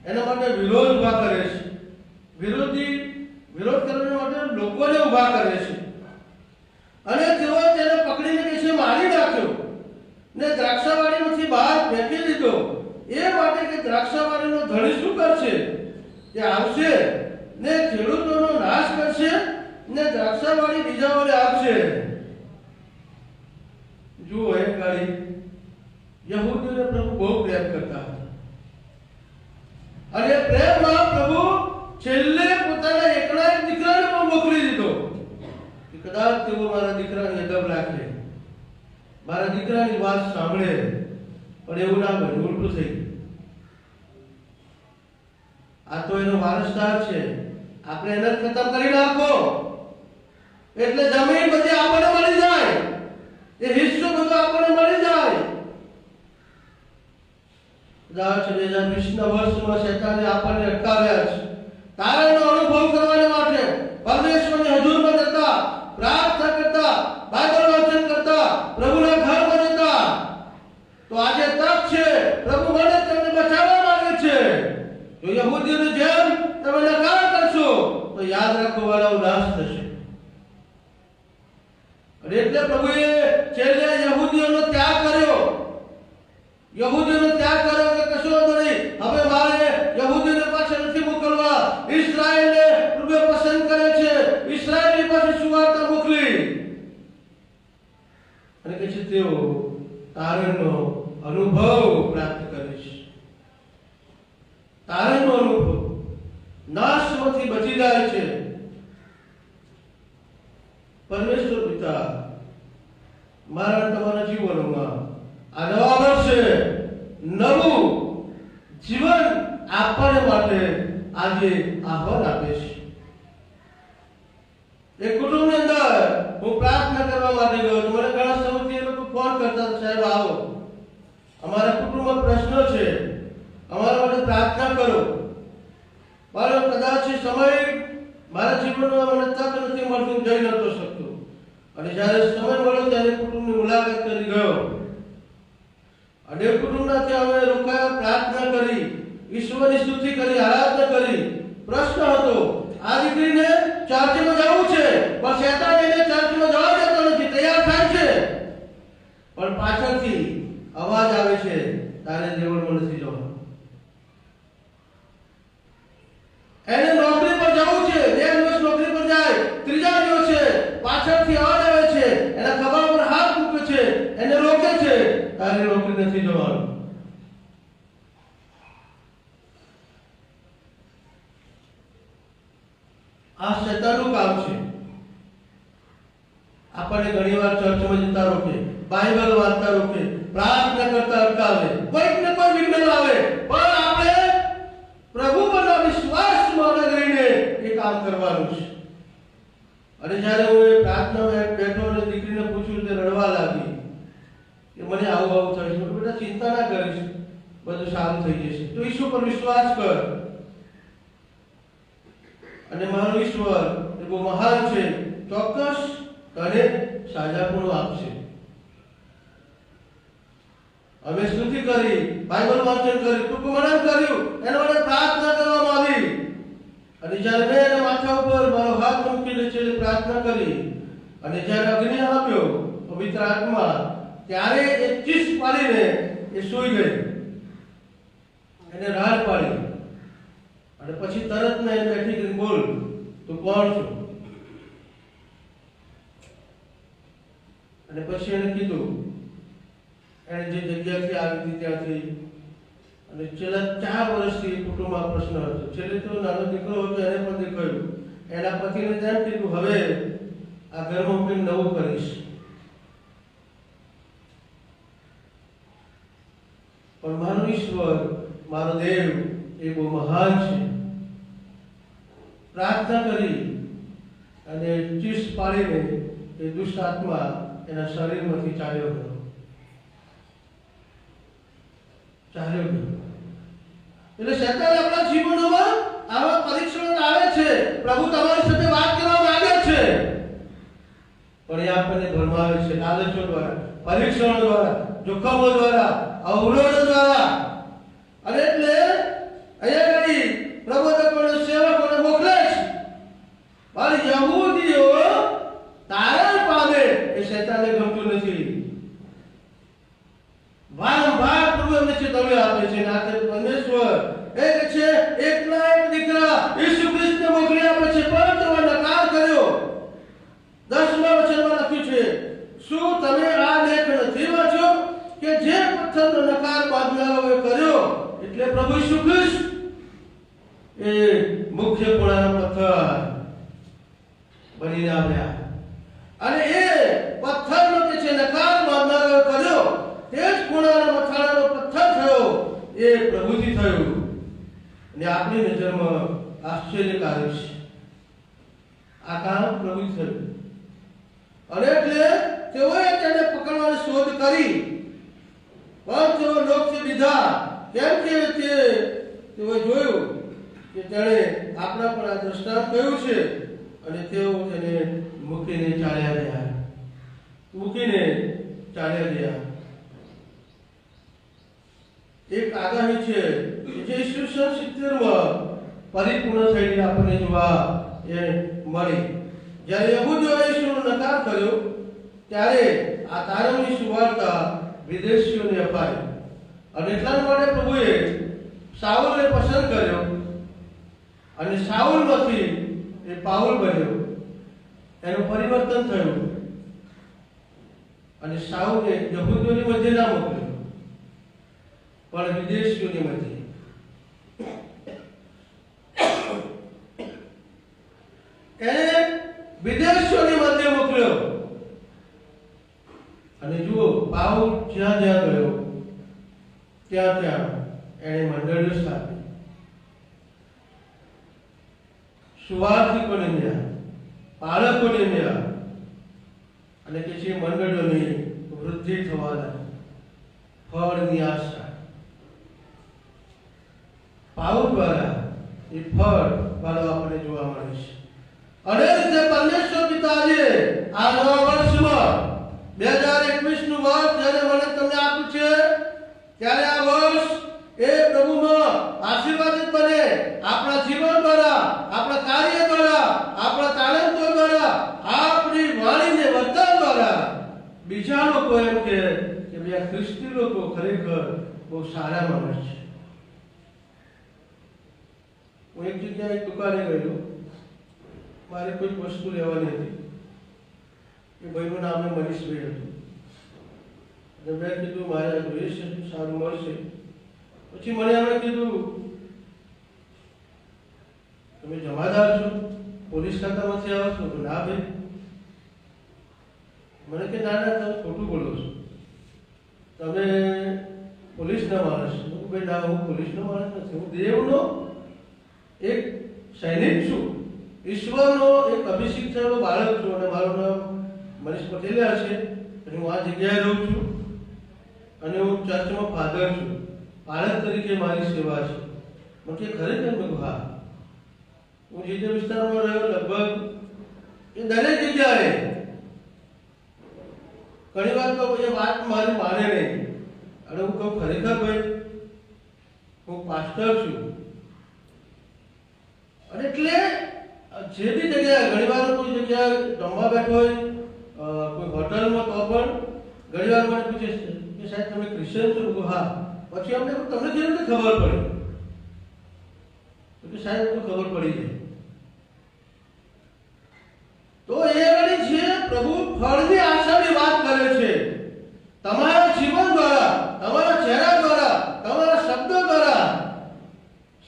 એના માટે વિરોધ ઊભા કરે છે. વિરોધ કરવા માટે લોકોને ઊભા કરે છે અને તેઓ તેને પકડીને કહે છે મારી નાખ્યો ને દ્રાક્ષાવાડીમાંથી બહાર ફેંકી દીધો. એ માટે કે દ્રાક્ષાવાડીનો ધણી શું કરશે? તે આવશે ને ખેડૂતોનો નાશ કરશે ને દ્રાક્ષાવાડી બીજાઓને આપશે. જુઓ એક ગાડી યહૂદીઓને પ્રભુ બહુ પ્રેમ કરતા હતા અને પ્રેમમાં પ્રભુ છેલ્લે પોતાના એકલા એક દીકરાને પણ મોકલી દીધો કે કદાચ તેઓ મારા દીકરાની અદબ રાખે, મારા દીકરાની વાત સાંભળે. પણ એવું ના બન્યું, ઉલટું થઈ ગયું. આ તો એનો વારસદાર છે, આપણે એને ખતમ કરી નાખો એટલે જમીન બધી આપણને મળી જાય, એ હિસ્સો બધો આપણને મળી જાય. 2020ના વર્ષમાં શેતાને આપણને અટકાવ્યા છે તારણનો અનુભવ કરવા માટે, પરમેશ્વરની હજુરમાં જતા, પ્રાર્થના કરતા, બાઇબલ વાંચન કરતા, પ્રભુના ઘરમાં જતા. તો આજે તક છે, પ્રભુ મને તમને બચાવવા માંગે છે. જો યહૂદીઓની જેમ તમે નકાર કરશો તો યાદ રાખો વાળાઓ નાશ થશે. અને એટલે પ્રભુએ છેલ્લે યહૂદીઓનો ત્યાગ કર્યો. યહૂદીઓનો ત્યાગ કર્યો કે કશો વાંધો નહીં, હવે મારે યહૂદીઓને પાછળ નથી મોકલવા. ઇસ્રાયેલને પ્રભુ પસંદ કરે છે, ઇસ્રાયેલની પાસે સુવાર્તા મોકલી અને કે છે તેઓ તારણનો અનુભવ પ્રાપ્ત કરે છે. તારણનો અનુભવ નાશમાંથી બચી જાય છે. પરમેશ્વર પિતા મારા તમારા જીવનમાં આ નવા વર્ષે નવું જીવન આપવા માટે આજે આહ્વાન આપે છે. એક કુટુંબની અંદર હું પ્રાર્થના કરવા માટે ગયો તો મને ઘણા સમયથી એ લોકો ફોન કરતા હતા, સાહેબ આવો, અમારા કુટુંબમાં પ્રશ્નો છે, અમારા માટે પ્રાર્થના કરો. પણ કદાચ એ સમય મારા જીવનમાં મને તક નથી મળતી, જઈ નતો શકતો. અને જ્યારે સમય મળ્યો ત્યારે કુટુંબની મુલાકાત કરી ગયો અને કુટુંબનાથી અમે રોકાયા, પ્રાર્થના કરી, ઈશ્વરની સ્તુતિ કરી, આરાધના કરી. પ્રશ્ન હતો, આ દીકરીને ચર્ચમાં જવું છે પણ શેતાન એને ચર્ચમાં જવા દેતો નથી, તૈયાર થાય છે પણ પાછળથી અવાજ આવે છે તારે દેવળમાં નથી જવાનું. એને નોકરી પર જવું છે, 2 દિવસ નોકરી પર જાય, 3જા દિવસે પાછળથી અવાજ આવે છે, એના ખભા પર હાથ મૂકે છે, એને રોકે છે, તારે નોકરી નથી જવાનું. આ શેતાનનું કામ છે. આપણને ઘણીવાર ચર્ચમાં જતા રોકે, બાઇબલ વાંચતા રોકે, પ્રાર્થના કરતા અટકાવે, કોઈક ને કોઈ વિઘ્ન લાવે. પણ આપણે પ્રભુ પરના વિશ્વાસમાં કરીને એ કામ કરવાનું છે. અને જ્યારે હું એ પ્રાર્થનામાં બેઠો અને દીકરીને પૂછ્યું, તે રડવા લાગી કે મને આવું થયું છે. બેટા ચિંતા ના કરીશ, બધું સારું થઈ જશે, તું ઈશ્વર પર વિશ્વાસ કર. અને મારો ઈશ્વર એ બહુ મહાન છે, ચોક્કસ તને સાજાપણું આપશે. અમે સ્તુતિ કરી, બાઇબલ વાંચન કર્યું, ટૂંકમણાં કર્યું, એના માટે પ્રાર્થના કરવામાં આવી. અને જ્યારે મેં એના માથા ઉપર મારો હાથ મૂકીને છે પ્રાર્થના કરી અને જ્યારે અગ્નિ આપ્યો પવિત્ર આત્મા, ત્યારે એ ચીસ પાડીને એ સૂઈ ગઈ, એને રાડ પાડી. અને પછી તરત મેં એને બેઠી કરી, બોલ તું કોણ છો? અને પછી એને કીધું એને જે જગ્યાથી આવી હતી ત્યાંથી. અને છેલ્લા 4 વર્ષથી કુટુંબમાં પ્રશ્ન હતો. છેલ્લે તો નાનો દીકરો હતો, એને પણ દેખાયું. એના પતિને તેમ કીધું, હવે આ ઘરમાં કંઈક નવું કરીશ. પણ મારો ઈશ્વર, મારો દેવ એ બહુ મહાન છે. પ્રાર્થના કરી અને ચીસ પાડીને એ દુષ્ટ આત્મા એના શરીરમાંથી ચાલ્યો ગયો. એટલે શેતાન આપણા જીવનોમાં આવા પરીક્ષણો આવે છે. પ્રભુ તમારી સાથે વાત કરવા માંગે છે, પણ એ આપણને ભરમાવે છે લાલચો દ્વારા, પરીક્ષણો દ્વારા, જોખમો દ્વારા, અવરોધો દ્વારા. અને એટલે અહીંયા ઘડી પ્રબોધકોને, સેવકોને મોકલે છે, પણ યહૂદીઓ તારણ પામે એ શેતાનને ગમતું નથી. વારંવાર પ્રભુ એમને ચેતવણી આપે છે. નાથે પરમેશ્વર એક છે, એકના એક દીકરા ઈસુ ખ્રિસ્તને મોકલી આપે છે, પણ તમે નકાર કર્યો. 10મા વચનમાં લખ્યું છે, શું તમે આ લેખ નથી વાંચ્યો કે જે પથ્થરનો નકાર બાંધનારાઓએ કર્યો, એટલે પ્રભુ ઈસુ ખ્રિસ્ત એ મુખ્ય ખૂણાનો પથ્થર બનીને આવ્યા. અને એ પથ્થરનો કે છે નકાર બાંધનારાઓએ કર્યો, તે જ ખૂણાના મથાળાનો પથ્થર થયો, એ પ્રભુથી થયું. અને આપણી નજરમાં આશ્ચર્યકારક છે, આ કામ પ્રભુ થયું. અને એટલે તેઓએ તેને પકડવાની શોધ કરી, પણ તેઓ લોકથી દીધા, કેમ કે તેઓએ જોયું કે તેણે આપણા પર આ દ્રષ્ટાંત કહ્યું છે. અને તેઓ તેને મૂકીને ચાલ્યા ગયા. એક આગાહી છે જે ઈસવીસન 70માં પરિપૂર્ણ થયેલી આપણને જોવા મળી. જ્યારે યહૂદીઓએ ઈસુનો નકાર કર્યો, ત્યારે આ તારણની સુવાર્તા વિદેશીઓને અપાઈ. અને એટલા માટે પ્રભુએ શાઉલને પસંદ કર્યો, અને શાઉલમાંથી એ પાઉલ બન્યો. એનું પરિવર્તન થયું, અને શાઉલને યહૂદીઓની મધ્ય ના મોકલ્યો, પણ વિદેશીઓની મધ્ય. એને વિદેશીઓની મધ્ય મોકલ્યો. અને જુઓ, પાઉલ જ્યાં જ્યાં ગયો ત્યાં ત્યાં એણે મંડળીઓ સ્થાપી, સુવાર્થિકોને મળ્યા, બાળકોને મળ્યા. અને કે છે મંડળોની વૃદ્ધિ થવા લાગી, ફળની આશા. પાઉલ દ્વારા એ ફળ વાળો આપણને જોવા મળે છે. અને રીતે પરમેશ્વર પિતાજીએ આ નવા વર્ષમાં 2021નું વર્ષ જ્યારે મને તમને આપ્યું છે, ત્યારે આ વર્ષ એ પ્રભુમાં આશીર્વાદિત બને. આપણા જીવન દ્વારા, આપણા કાર્ય દ્વારા, આપણા તાલંતો દ્વારા, આપણી વાણીને વર્તન દ્વારા બીજા લોકો એમ કે બે ખ્રિસ્તી લોકો ખરેખર બહુ સારા માણસ છે. હું એક જગ્યાએ દુકાને ગયો, મારે કોઈ વસ્તુ લેવાની હતી. એ ભાઈનું નામ મનીષભાઈ હતું. અને મેં કીધું મારે જોઈએ છે, સારું મળશે. પછી મને એમણે કીધું, તમે જમાદાર છો, પોલીસ ખાતામાંથી આવો છો? ના ભાઈ. મને કે ના ના, તમે ખોટું બોલો છો, તમે પોલીસના માણસ છો. ભાઈ ના, હું પોલીસનો માણસ નથી, હું દેવનો એક સૈનિક છું, ઈશ્વરનો એક અભિષેક થયેલો બાળક છું. અને મારું નામ મનીષ પટેલિયા છે, અને હું આ જગ્યાએ રહું છું, અને હું ચર્ચમાં ફાધર છું. બાળક તરીકે મારી સેવા છે. મને કે ખરેખર? મેં હા, હું જે તે વિસ્તારમાં રહ્યો લગભગ એ દરેક જગ્યાએ ઘણી વાર તો એ વાત મારી માને નહીં. અને હું કહું ખરેખર ભાઈ, હું પાસ્ટર છું. અને એટલે જે બી જગ્યાએ ઘણી વાર કોઈ જગ્યાએ જમવા બેઠો હોય, કોઈ હોટલમાં, તો પણ ઘણી વાર મને પૂછે કે સાહેબ તમે ક્રિશ્ચન છો? હા. પછી અમને તમને કેવી રીતે ખબર પડી? તો સાહેબ તો ખબર પડી જાય. તો એ વળી છે પ્રભુ ફળની આશાની વાત કરે છે. તમારા જીવન દ્વારા, તમારા ચહેરા દ્વારા, તમારા શબ્દો દ્વારા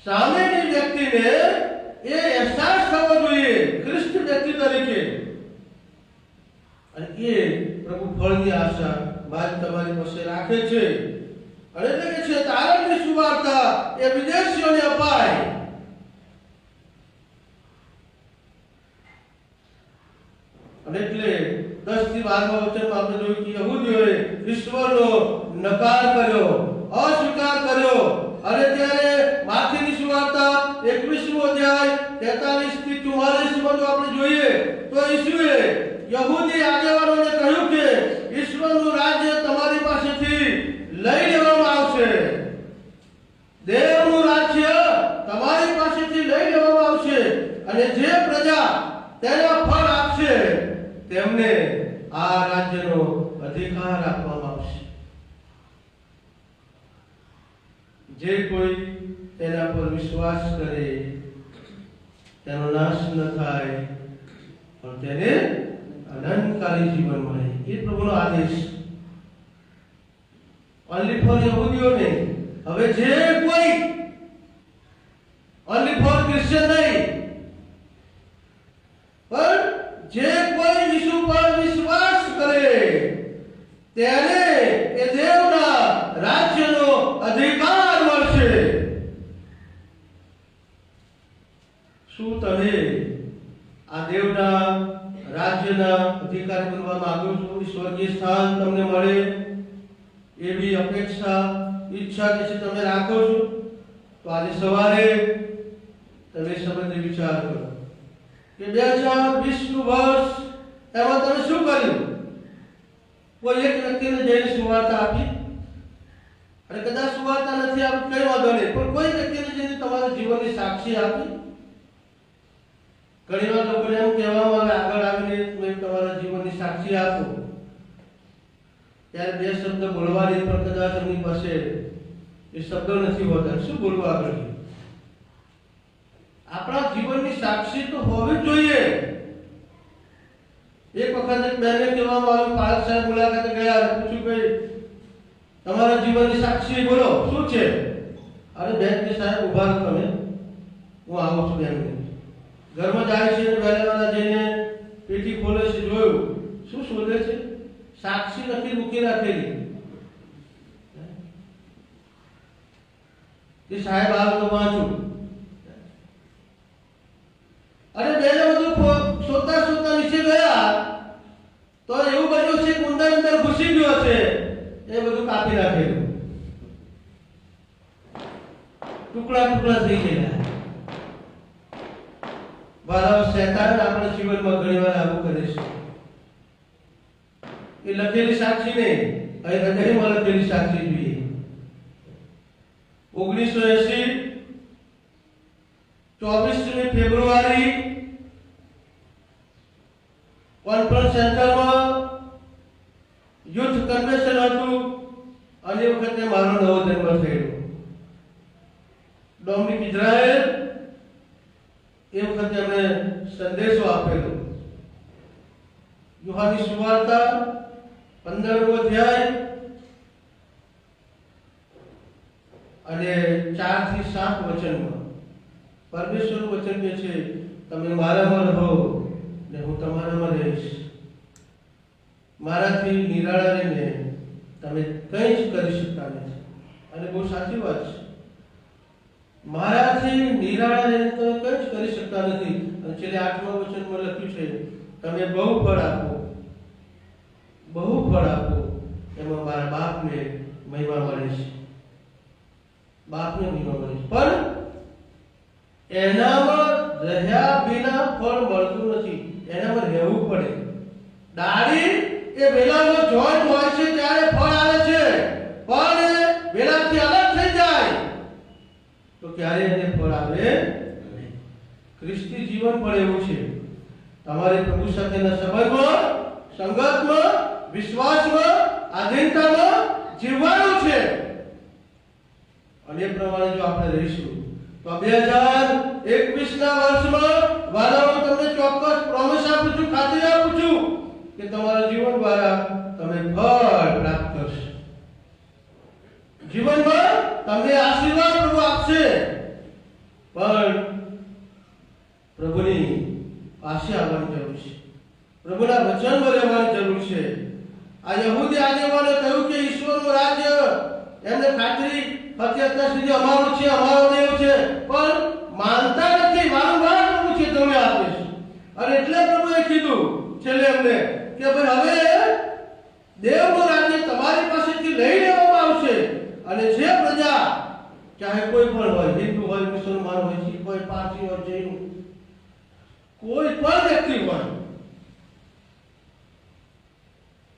સામેની વ્યક્તિને એ અહેસાસ થવો જોઈએ ખ્રિસ્ત વ્યક્તિ તરીકે. અને એ પ્રભુ ફળની આશા તમારી પાસે રાખે છે. અને એટલે કે છે તારણની સુવાર્તા એ વિદેશીઓને અપાય. અને એટલે 10 થી 12 વચનમાં આપણે જોયું કે યહૂદીઓએ ઈશ્વરનો નકાર કર્યો, અસ્વીકાર કર્યો. અને ત્યારે માથીની સુવાર્તા 21મો અધ્યાય 43 થી 44 માં જો આપણે જોઈએ તો ઈસુએ યહૂદી આગેવાનોને કહ્યું કે ઈશ્વરનું રાજ્ય તમારી પાસેથી લઈ લેવામાં આવશે. દેવનું રાજ્ય તમારી પાસેથી લઈ લેવામાં આવશે અને જે પ્રજા તેના ફળ આપશે તેમને આ રાજ્યનો અધિકાર આપવામાં આવશે. જે કોઈ તેના પર વિશ્વાસ કરે તેનો નાશ ન થાય પણ તેને અનંતકાલી જીવન મળે. એ પ્રભુનો આદેશ. ઓન્લી ફોર યહૂદીઓ નહીં, હવે જે કોઈ ઓન્લી ફોર ક્રિશ્ચિયન નહીં, પણ જે કોઈ ઈસુ પર વિશ્વાસ કરે તેને એ દેવના રાજ્યનો અધિકાર મળશે. શું તમે આ દેવના રાજ્યના અધિકારી બનવા માંગો છો? સ્વર્ગીય સ્થાન તમને મળે એવી અપેક્ષા, ઈચ્છા કે તમે રાખો છો? તો આજે સવારે તમે સંબંધે વિચાર કરો કે 2020નું વર્ષ એમાં તમે શું કર્યું? કોઈ એક વ્યક્તિને જઈને સુવાર્તા આપી, અને કદાચ સુવાર્તા નથી આપી કઈ વાંધો નહીં, પણ કોઈ વ્યક્તિને જઈને તમારા જીવનની સાક્ષી આપી. ઘણી વાર લોકોને એમ કહેવામાં આવે આગળ આવીને તમે તમારા જીવનની સાક્ષી આપો, ત્યારે 2 શબ્દ બોલવાની પણ કદાચ એમની પાસે એ શબ્દો નથી હોતા. શું બોલવું આગળ? આપણા જીવનની સાક્ષી તો હોવી જ જોઈએ. એક વખત એક બહેને કહેવામાં આવ્યું, પાલક સાહેબ મુલાકાતે ગયા, પૂછ્યું કે તમારા જીવનની સાક્ષી બોલો શું છે? અરે બેન કે સાહેબ ઉભા રહો તમે, હું આવું છું. બેન ઘરમાં જાય છે, વહેલાવાળા જઈને પેટી ખોલે છે, જોયું શું શોધે છે? સાક્ષી નથી મૂકી રાખેલી. કે સાહેબ આ તો વાંચું. અરે બેને બધું શોધતા શોધતા નીચે ગયા તો એવું બન્યું છે કે અંદર ઘૂસી ગયો છે, એ બધું કાપી નાખેલું, ટુકડા ટુકડા થઈ ગયા. વાલા શેતાન આપણા જીવનમાં ઘણીવાર આવું કરે છે. એ લખેલી સાક્ષી નહીં, અહીં હૃદયમાં લખેલી સાક્ષી જોઈએ. 1980 24મી ફેબ્રુઆરી કોન્ફરન્સ સેન્ટરમાં યુથ કન્વેન્શન હતું અને એ વખતે મારો નવો જન્મ થયો. ડોમિનિક ઇઝરાયલ એ વખતે એમણે સંદેશો આપેલો. યોહાનની સુવાર્તા 15મો અધ્યાય અને 4 થી 7 વચનમાં પરમેશ્વરનું વચન કહે છે, તમે મારામાં રહો ને હું તમારામાં રહીશ. મારાથી નિરાળા રહીને તમે કંઈ જ કરી શકતા નથી. અને બહુ સાચી વાત છે. મારાથી નિરાળા રહીને તમે કંઈ જ કરી શકતા નથી. અને છેલ્લે 8મા વચનમાં લખ્યું છે, તમે બહુ ફળ આપો, બહુ ફળ આપો, એમાં મારા બાપને મહિમા મળે છે. બાપને મહિમા મળે છે, પણ એનામાં રહ્યા વિના ફળ મળતું નથી. એનામાં રહેવું પડે. ડાળી એ વેલામાં જોઈન્ટ હોય છે ત્યારે ફળ આવે છે, પણ એ વેલાથી અલગ થઈ જાય તો ક્યારે એને ફળ આવે નહીં. ખ્રિસ્તી જીવન પણ એવું છે. તમારે પ્રભુ સાથેના સંબંધમાં, સંગતમાં, વિશ્વાસમાં, આધીનતામાં જીવવાનું છે. અને એ પ્રમાણે જો આપણે રહીશું તો 2021ના વર્ષમાં વાલાઓ તમને ચોક્કસ પ્રોમિસ આપું છું, ખાતરી આપું છું કે તમારા જીવન દ્વારા તમે ફળ પ્રાપ્ત કરશો. જીવનમાં તમને આશીર્વાદ પ્રભુ આપશે, પણ પ્રભુની પાસે આવવાની જરૂર છે. પ્રભુના વચનમાં રહેવાની જરૂર છે. આ યહૂદી આગેવાને કહ્યું કે ઈશ્વરનું રાજ્ય એમને ખાતરી હતી અત્યાર સુધી અમારું છે, અમારો દેવ છે, પણ માનતા નથી. વારંવાર પ્રભુ છે તમે આપીશ. અને એટલે પ્રભુએ કીધું છેલ્લે અમને કે ભાઈ હવે દેવનું રાજ્ય તમારી પાસેથી લઈ લેવામાં આવશે અને જે પ્રજા ચાહે કોઈ પણ હોય, હિન્દુ હોય, મુસલમાન હોય, શીખ હોય, પારસી હોય, જૈન, કોઈ પણ વ્યક્તિ હોય,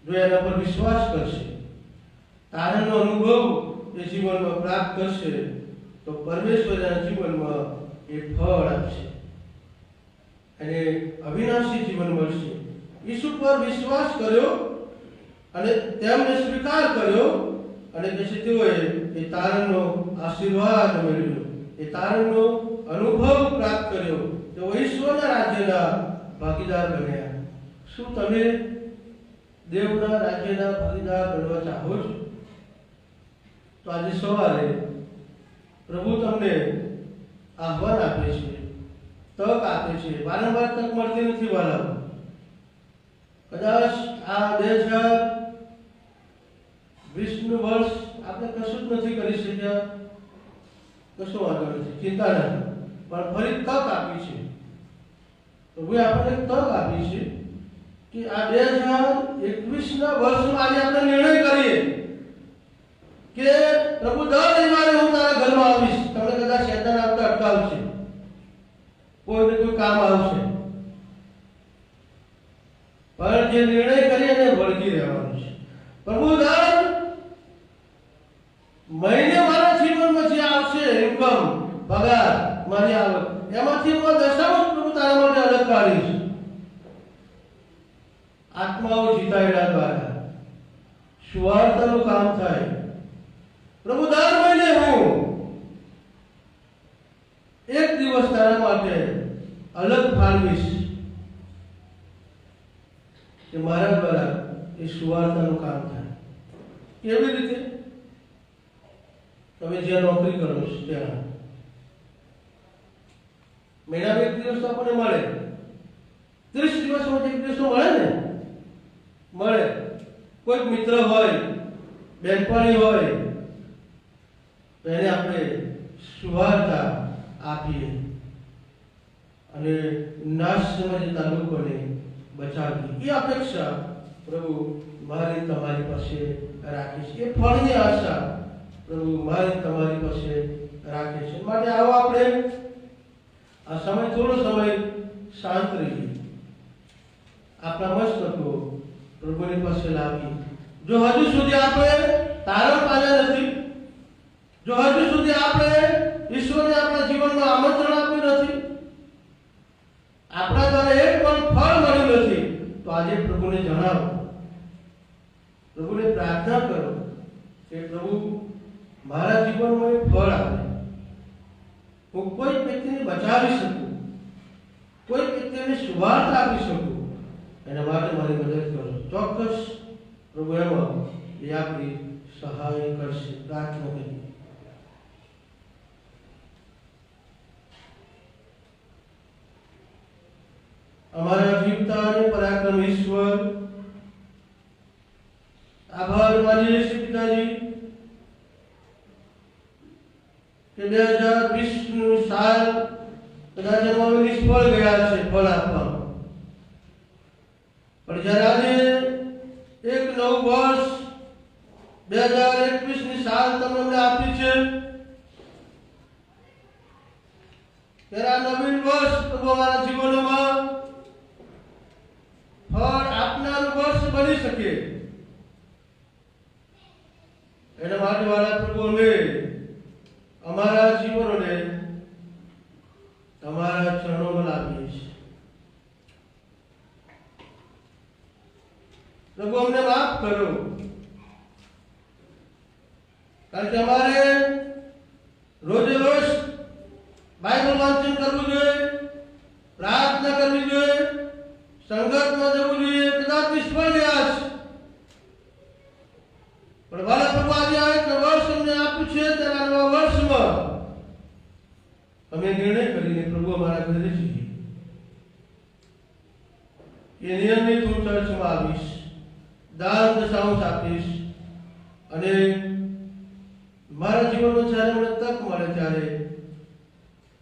જો એના પર વિશ્વાસ કરશે, તારણનો અનુભવ એ જીવનમાં પ્રાપ્ત કરશે, તો પરમેશ્વર એના જીવનમાં એ ફળ આપશે અને અવિનાશી જીવન મળશે. ઈસુ પર વિશ્વાસ કર્યો અને તેમને સ્વીકાર કર્યો અને પછી તેઓએ એ તારણનો આશીર્વાદ મેળવ્યો, એ તારણનો અનુભવ પ્રાપ્ત કર્યો, તેઓ ઈશ્વરના રાજ્યના ભાગીદાર બન્યા. શું તમે દેવના રાજ્યના ભાગીદાર બનવા ચાહો છો? તો આજે સવારે પ્રભુ તમને આહ્વાન આપે છે, તક આપે છે. વારંવાર તક મળતી નથી વાલા. કદાચ આ 2020નું વર્ષ આપણે કશું જ નથી કરી શક્યા, કશો વાંધો નથી, ચિંતા નથી, પણ ફરી તક આપી છે. પ્રભુએ આપણને તક આપી છે કે આ 2021ના વર્ષમાં આજે આપણે નિર્ણય કરીએ કે પ્રભુ દર રવિવારે હું તારા ઘરમાં આવીશ. તમને કદાચ શેતાન આવતા અટકાવશે, કોઈને કોઈ કામ આવશે, પણ જે નિર્ણય કરી એને વળગી રહેવાનું છે. પ્રભુ દર મહિને મારા જીવનમાં જે આવશે ઇન્કમ, પગાર, મારી આવક, એમાંથી હું દશાંશ પ્રભુ તારા માટે અલગ કાઢીશ. આત્માઓ જીતાડ્યા દ્વારા સુવાર્તાનું કામ થાય. પ્રભુ દર મહિને હું એક દિવસ તારા માટે અલગ ફાળવીશ કે મારા દ્વારા એ સુવાર્તાનું કામ થાય. કેવી રીતે? તમે જ્યાં નોકરી કરો છો ત્યાં મહિનામાં એક દિવસ તો આપણને મળે, 30 દિવસમાં એક દિવસ તો મળે ને, મળે. કોઈ મિત્ર હોય, બહેનપણી હોય, તો એને આપણે સુવાર્તા આપીએ અને નાશ સમજતા લોકોને બચાવીએ. એ અપેક્ષા પ્રભુ મારી તમારી પાસે રાખે છે. એ ફળની આશા પ્રભુ મારી તમારી પાસે રાખે છે. માટે આવો આપણે આ સમય, થોડો સમય શાંત રહીએ, આપણા મસ્તકો પ્રભુની પાસે લાવી. જો હજુ સુધી આપણે તારણ પામ્યા નથી, જો હજુ સુધી આપણે ઈશ્વરને આપણા જીવનમાં આમંત્રણ આપ્યું નથી, આપણા દ્વારા એક પણ ફળ મળ્યું નથી, તો આજે પ્રભુને જણાવો, પ્રભુને પ્રાર્થના કરો કે પ્રભુ મારા જીવનમાં એક ફળ આપે, હું કોઈ વ્યક્તિને બચાવી શકું, કોઈ વ્યક્તિને સુવાર્તા આપી શકું, એના માટે મારી મદદ કરો. ચોક્કસ પ્રભુ એમાં એ આપણી સહાય કરશે. પ્રાર્થના કરીએ. અમારા જીવતા અને પરાક્રમ ઈશ્વર, આભાર માનીએ છીએ પિતાજી કે 2020નું સાલ કદાચ અમારું નિષ્ફળ ગયા છે ફળ આપવામાં, પણ જ્યારે આજે એક નવું વર્ષ 2021ની સાલ તમે અમને આપી છે, ત્યારે આ નવીન વર્ષ પ્રભુ અમારા જીવનમાં ફળ આપનારું વર્ષ બની શકે, એના માટે વાળા પ્રભુ અમે અમારા જીવનોને તમારા ચરણોમાં લાવીએ છીએ. પ્રભુ અમને માફ કરો, કારણ કે અમારે રોજે રોજ બાઇબલ વાંચન કરવું જોઈએ, પ્રાર્થના કરવી જોઈએ, સંગતમાં જવું જોઈએ. કદાચ નિષ્ફળ ગયા છે, પણ વાલા પ્રભુ આજે આ એક વર્ષ અમને આપ્યું છે, તેના નવા વર્ષમાં અમે નિર્ણય કરીને પ્રભુ અમારા ઘરે જઈએ, એ નિયમિત હું ચર્ચમાં આવીશ, દાન દશાંશ આપીશ અને મારા જીવનમાં જ્યારે મને તક મળે ત્યારે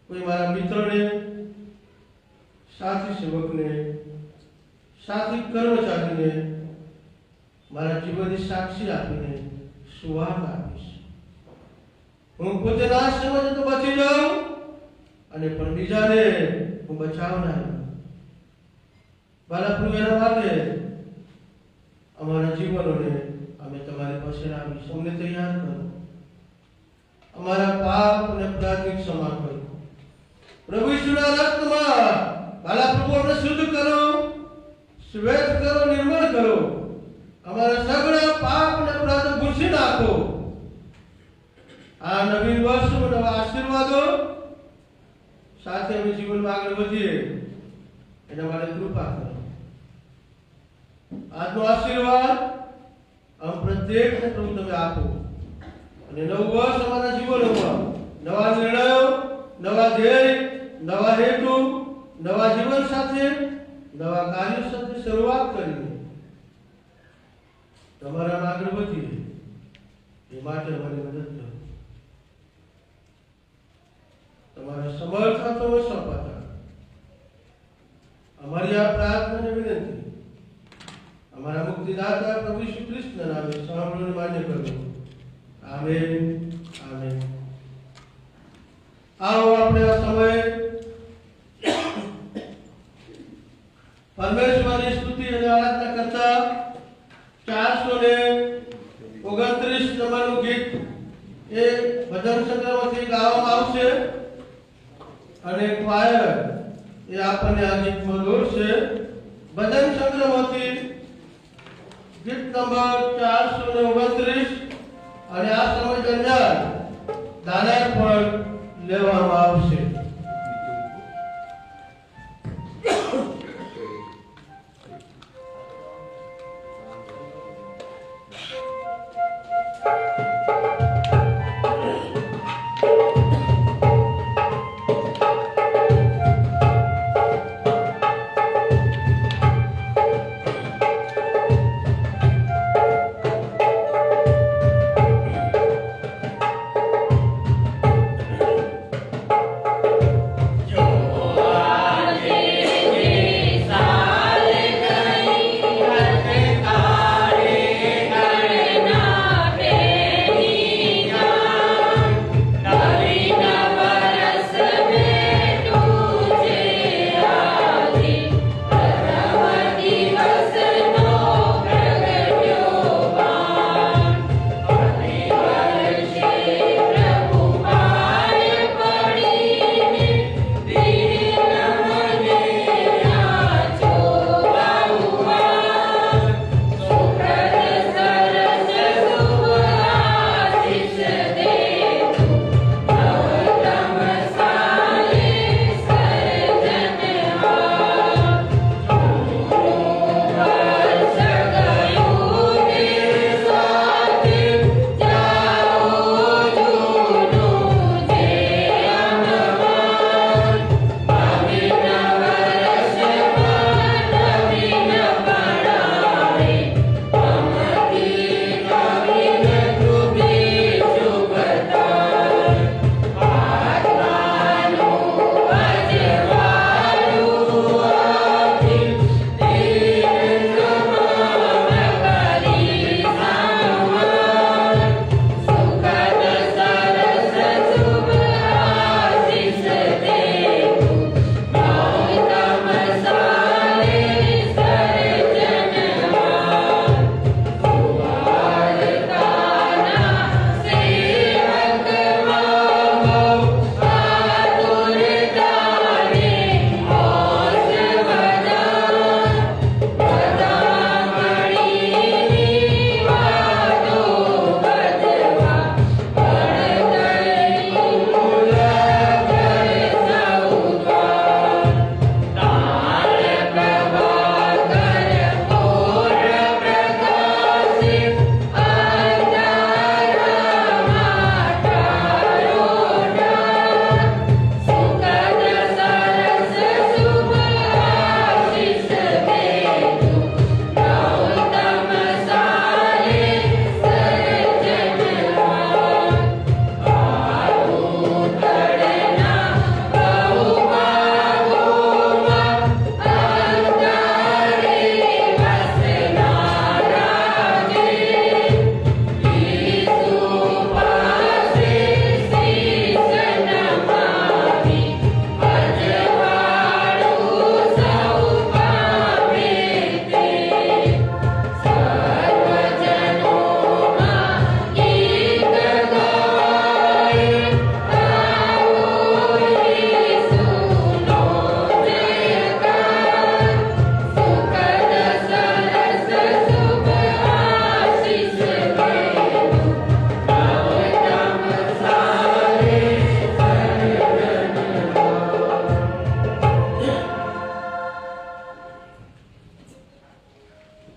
કોઈ મારા મિત્રને, સાથી સેવકને, સાથી કર્મચારીને મારા જીવનની સાક્ષી આપીને સુવાગ આપીશ. હું પોતે નાશ સમજે તો બચી જાઉં અને પણ બીજાને હું બચાવનાર. બાલા પ્રભુ, એના માટે અમારા જીવનોને અમે તમારી પાસે લાવીશું. અમને તૈયાર કરો, અમારા પાપ અને અપરાધની ક્ષમા કરો. પ્રભુ ઈસુના રક્તમાં બાલા પ્રભુ અમને શુદ્ધ કરો, શ્વેત કરો, નિર્મળ કરો. અમારા સગળા પાપ અને અપરાધો ભૂંસી નાખો. આ નવીન વર્ષમાં નવા આશીર્વાદો સાથે અમે જીવનમાં આગળ વધીએ એના માટે કૃપા કરો. આજનો આશીર્વાદ આમ પ્રત્યેકને પ્રભુ તમે આપો અને નવું વર્ષ અમારા જીવનમાં નવા નિર્ણયો, નવા ધ્યેય, નવા હેતુ, નવા જીવન સાથે, નવા કાર્યો સાથે શરૂઆત કરીને તમારા આગળ વધીએ એ માટે અમારી મદદ કરો. તમારા સમર્થ હાથોમાં સોંપાતા અમારી આ પ્રાર્થનાને વિનંતી અમારા મુક્તિદાતા પ્રભુ ઈસુ ખ્રિસ્તના નામે સાંભળીને માન્ય કરો. આમેન. આમેન. આવો આપણે આ સમયે પરમેશ્વરની સ્તુતિ અને આરાધના કરતા 429 નંબરનું ગીત એ ભજન સંગ્રહમાંથી ગાવામાં આવશે અને ક્વાયર એ આપણને આ ગીતમાં દોરશે. ભજન સંગ્રહમાંથી ગીત નંબર 429 અને આ સમય દરમિયાન દાના પણ લેવામાં આવશે.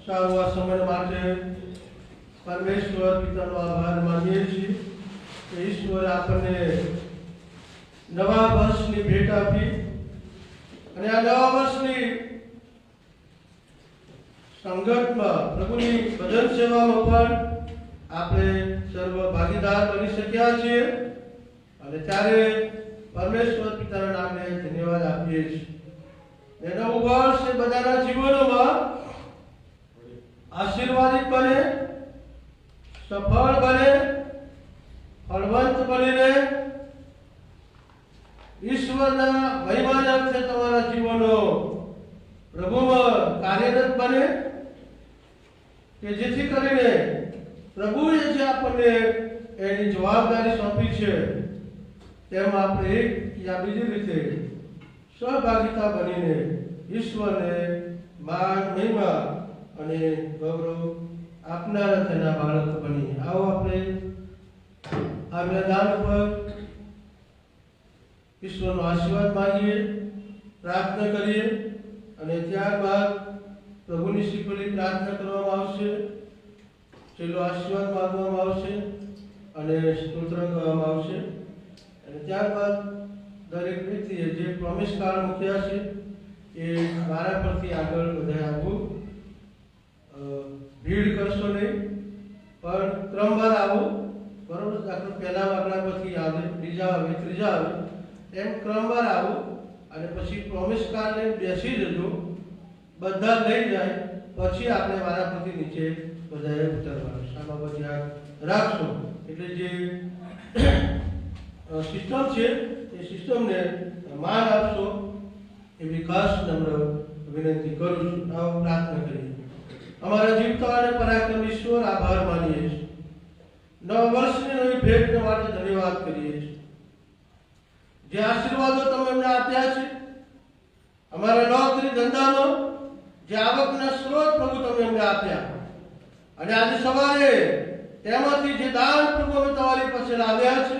સારું આ સમય માટે પરમેશ્વર પિતાનો આભાર માનીએ છીએ કે ઈશ્વરે આપણને નવા વર્ષની ભેટ આપી અને આ નવા વર્ષની સંગતમાં પ્રભુની ભજન સેવામાં પણ આપણે સર્વ ભાગીદાર બની શક્યા છીએ અને ત્યારે પરમેશ્વર પિતાના નામને ધન્યવાદ આપીએ છીએ. નવું વર્ષ એ બધાના જીવનોમાં આશીર્વાદિત બને, સફળ બને, ફળવંત બનીને ઈશ્વરના મહિમાના અર્થે તમારા જીવનો પ્રભુમાં કાર્યરત બને કે જેથી કરીને પ્રભુએ જે આપણને એની જવાબદારી સોંપી છે તેમાં આપણે એક યા બીજી રીતે સહભાગિતા બનીને ઈશ્વરને માન, મહિમા અને ગૌરવ આપનારા તેના બાળકો બની. આવો આપણે આ મેદાન પર ઈશ્વરનો આશીર્વાદ માંગીએ, પ્રાર્થના કરીએ અને ત્યારબાદ પ્રભુની શીખવેલી પ્રાર્થના કરવામાં આવશે, છેલ્લો આશીર્વાદ માંગવામાં આવશે અને સ્તોત્ર કરવામાં આવશે અને ત્યારબાદ દરેક વ્યક્તિએ જે પ્રોમિસ કાર્ડ મૂક્યા છે એ મારા પરથી આગળ વધારે આવવું. ભીડ કરશો નહીં પણ ક્રમવાર આવો, બરોબર? દાખલો પહેલા આગળ પરથી આવે, બીજા આવે, ત્રીજા આવે, એમ ક્રમવાર આવો અને પછી પ્રોમિસ કાર્ડ લઈને બેસી જજો. બધા લઈ જાય પછી આપણે વારા પરથી નીચે બધાએ ઉતરવાનું. સામા બધી આ રાખશો એટલે જે સિસ્ટમ છે એ સિસ્ટમને માન આપશો એવી ખાસ નમ્ર વિનંતી કરું છું. આવો પ્રાર્થના કરીએ. અમારા જીવતા અને પરાક્રમ ઈશ્વર, આભાર માનીએ છીએ. નવા વર્ષની નવી ભેટ માટે ધન્યવાદ કરીએ છીએ. જે આશીર્વાદો તમે અમને આપ્યા છે, અમારા નોકરી ધંધામાં જે આવકના સ્ત્રોત પ્રભુ તમે અમને આપ્યા અને આજે સવારે તેમાંથી જે દાન પ્રભુ અમે તમારી પાસે લાવ્યા છે,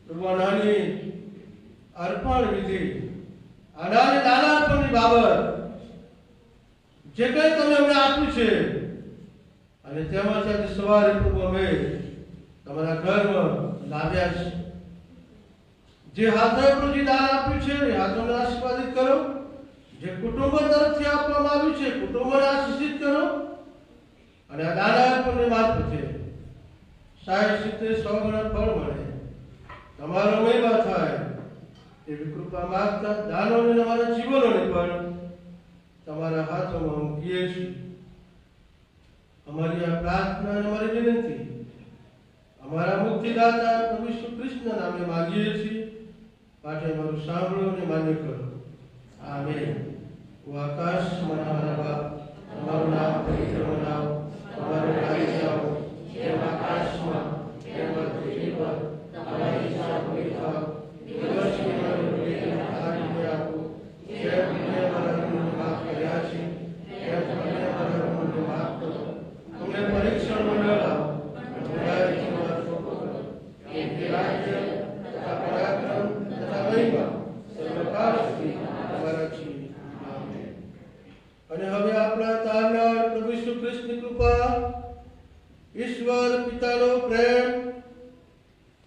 પ્રભુ નાની અર્પણ વિધિ, નાની દાનાર્પણની બાબત જે કંઈ તમે અમને આપ્યું છે અને તેમાંથી આજે સવારે પ્રભુ અમે તમારા ઘરમાં લાવ્યા છે. જે હાથે પ્રભુ દાન આપ્યું છે એ હાથોને આશીર્વાદિત કરો. જે કુટુંબો તરફથી આપવામાં આવ્યું છે કુટુંબોને આશીષિત કરો અને આ દાનાર્પણની મારફતે 60, 70, 100 ગણા ફળ મળે, તમારો મહિમા થાય એવી કૃપા માંગતા દાનોને અમારા જીવનોને પણ તમારા હાથોમાં મૂકીએ છીએ. અમારી આ પ્રાર્થના અને અમારી વિનંતી અમારા મુક્તિદાતા પ્રભુ ઈસુ ખ્રિસ્તના નામે માંગીએ છીએ. માટે અમારું સાંભળો અને માન્ય કરો. આમેન. ઓ આકાશમાં અમારા બાપ, તમારું નામ પવિત્ર બનાવો, તમારું રાજ્ય આવો, જેમ આકાશમાં તેમ પૃથ્વી પર તમારી ઈચ્છા પૂરી થાવ. દિવસની અમારી રોટી આજે આપો, જેમ અમે અમારા ઋણને માફ કર્યા છે તેમ તમે અમારા ઋણને માફ કરો. અમને પરીક્ષણમાં ન લાવો, બુરાઈથી અમારો છોડો કરો. કેમ કે રાજ્ય તથા પરાક્રમ તથા મહિમા સર્વકાળ સુધી તમારા છે. આમેન. અને હવે આપણા તારનાર પ્રભુ ઈસુ ખ્રિસ્તની કૃપા, ઈશ્વર પિતાનો પ્રેમ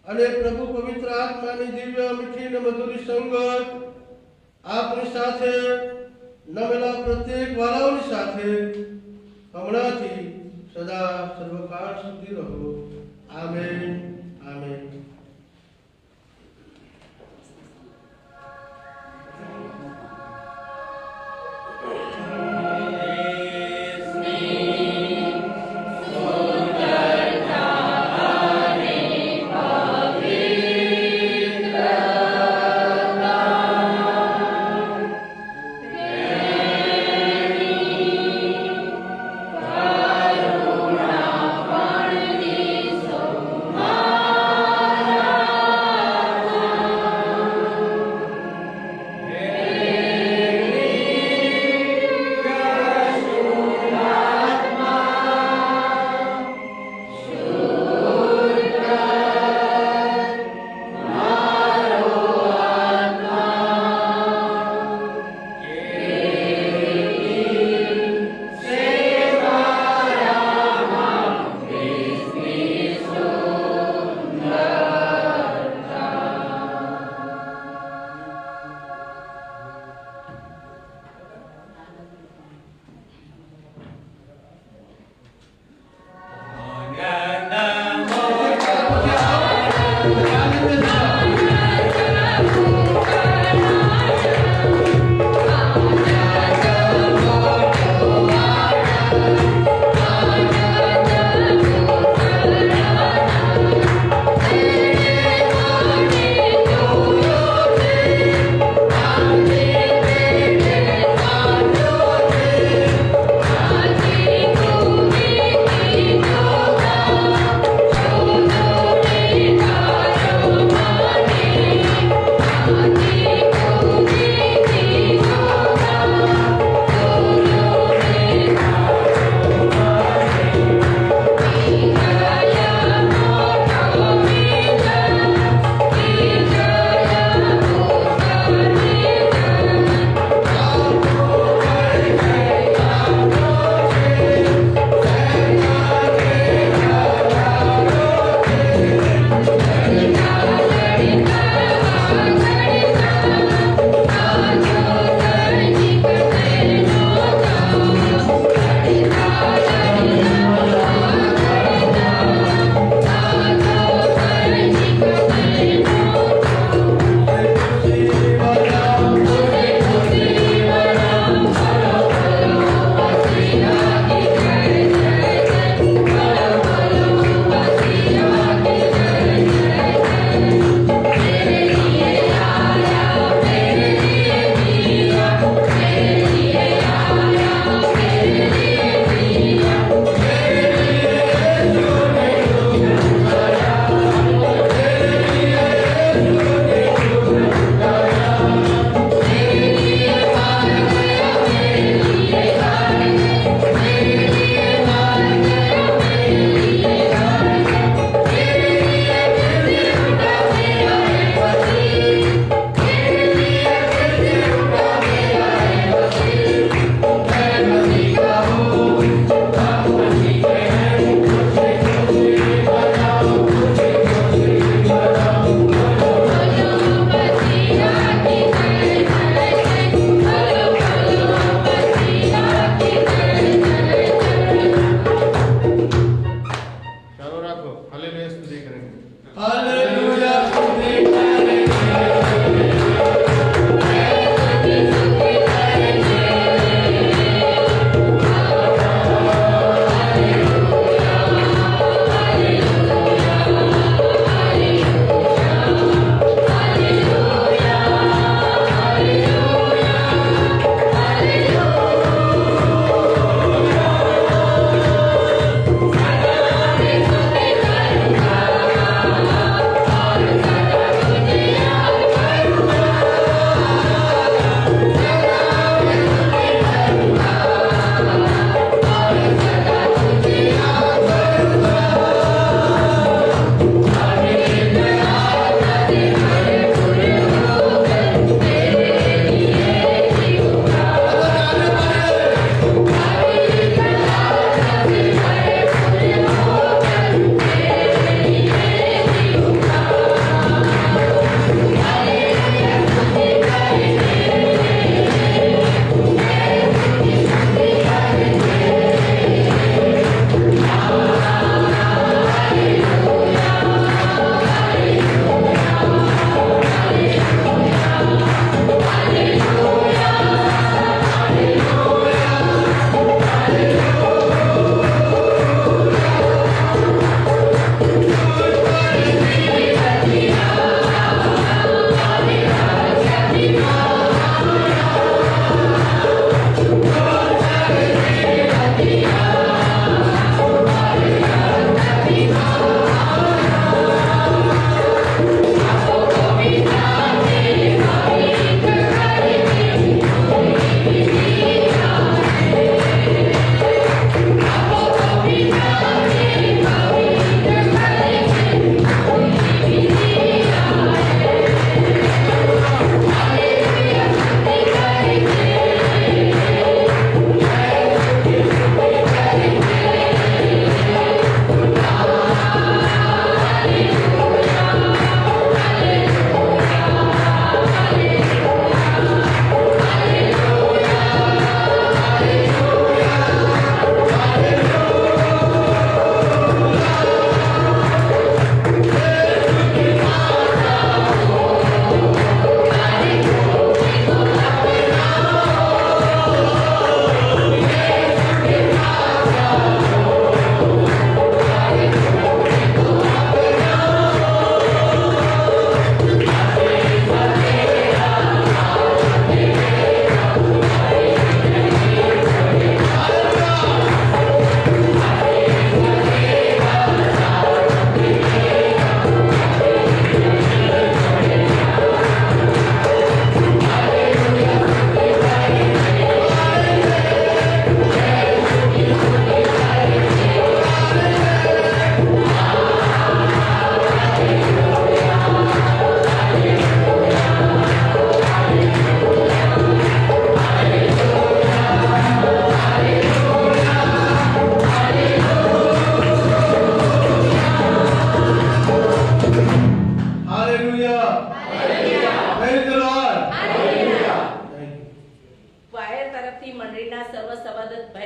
અને પ્રભુ પવિત્ર આત્માની દિવ્ય મીઠી અને મધુરી સંગત આપની સાથે, નમેલા પ્રત્યેક વાલાઓની સાથે હમણાંથી સદા સર્વકાળ સુધી રહો. આમેન. આમેન. Karo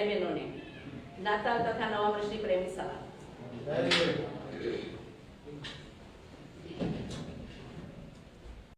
ભાઈ બહેનોને નાતાલ તથા નવા વર્ષની પ્રેમી સલાહ.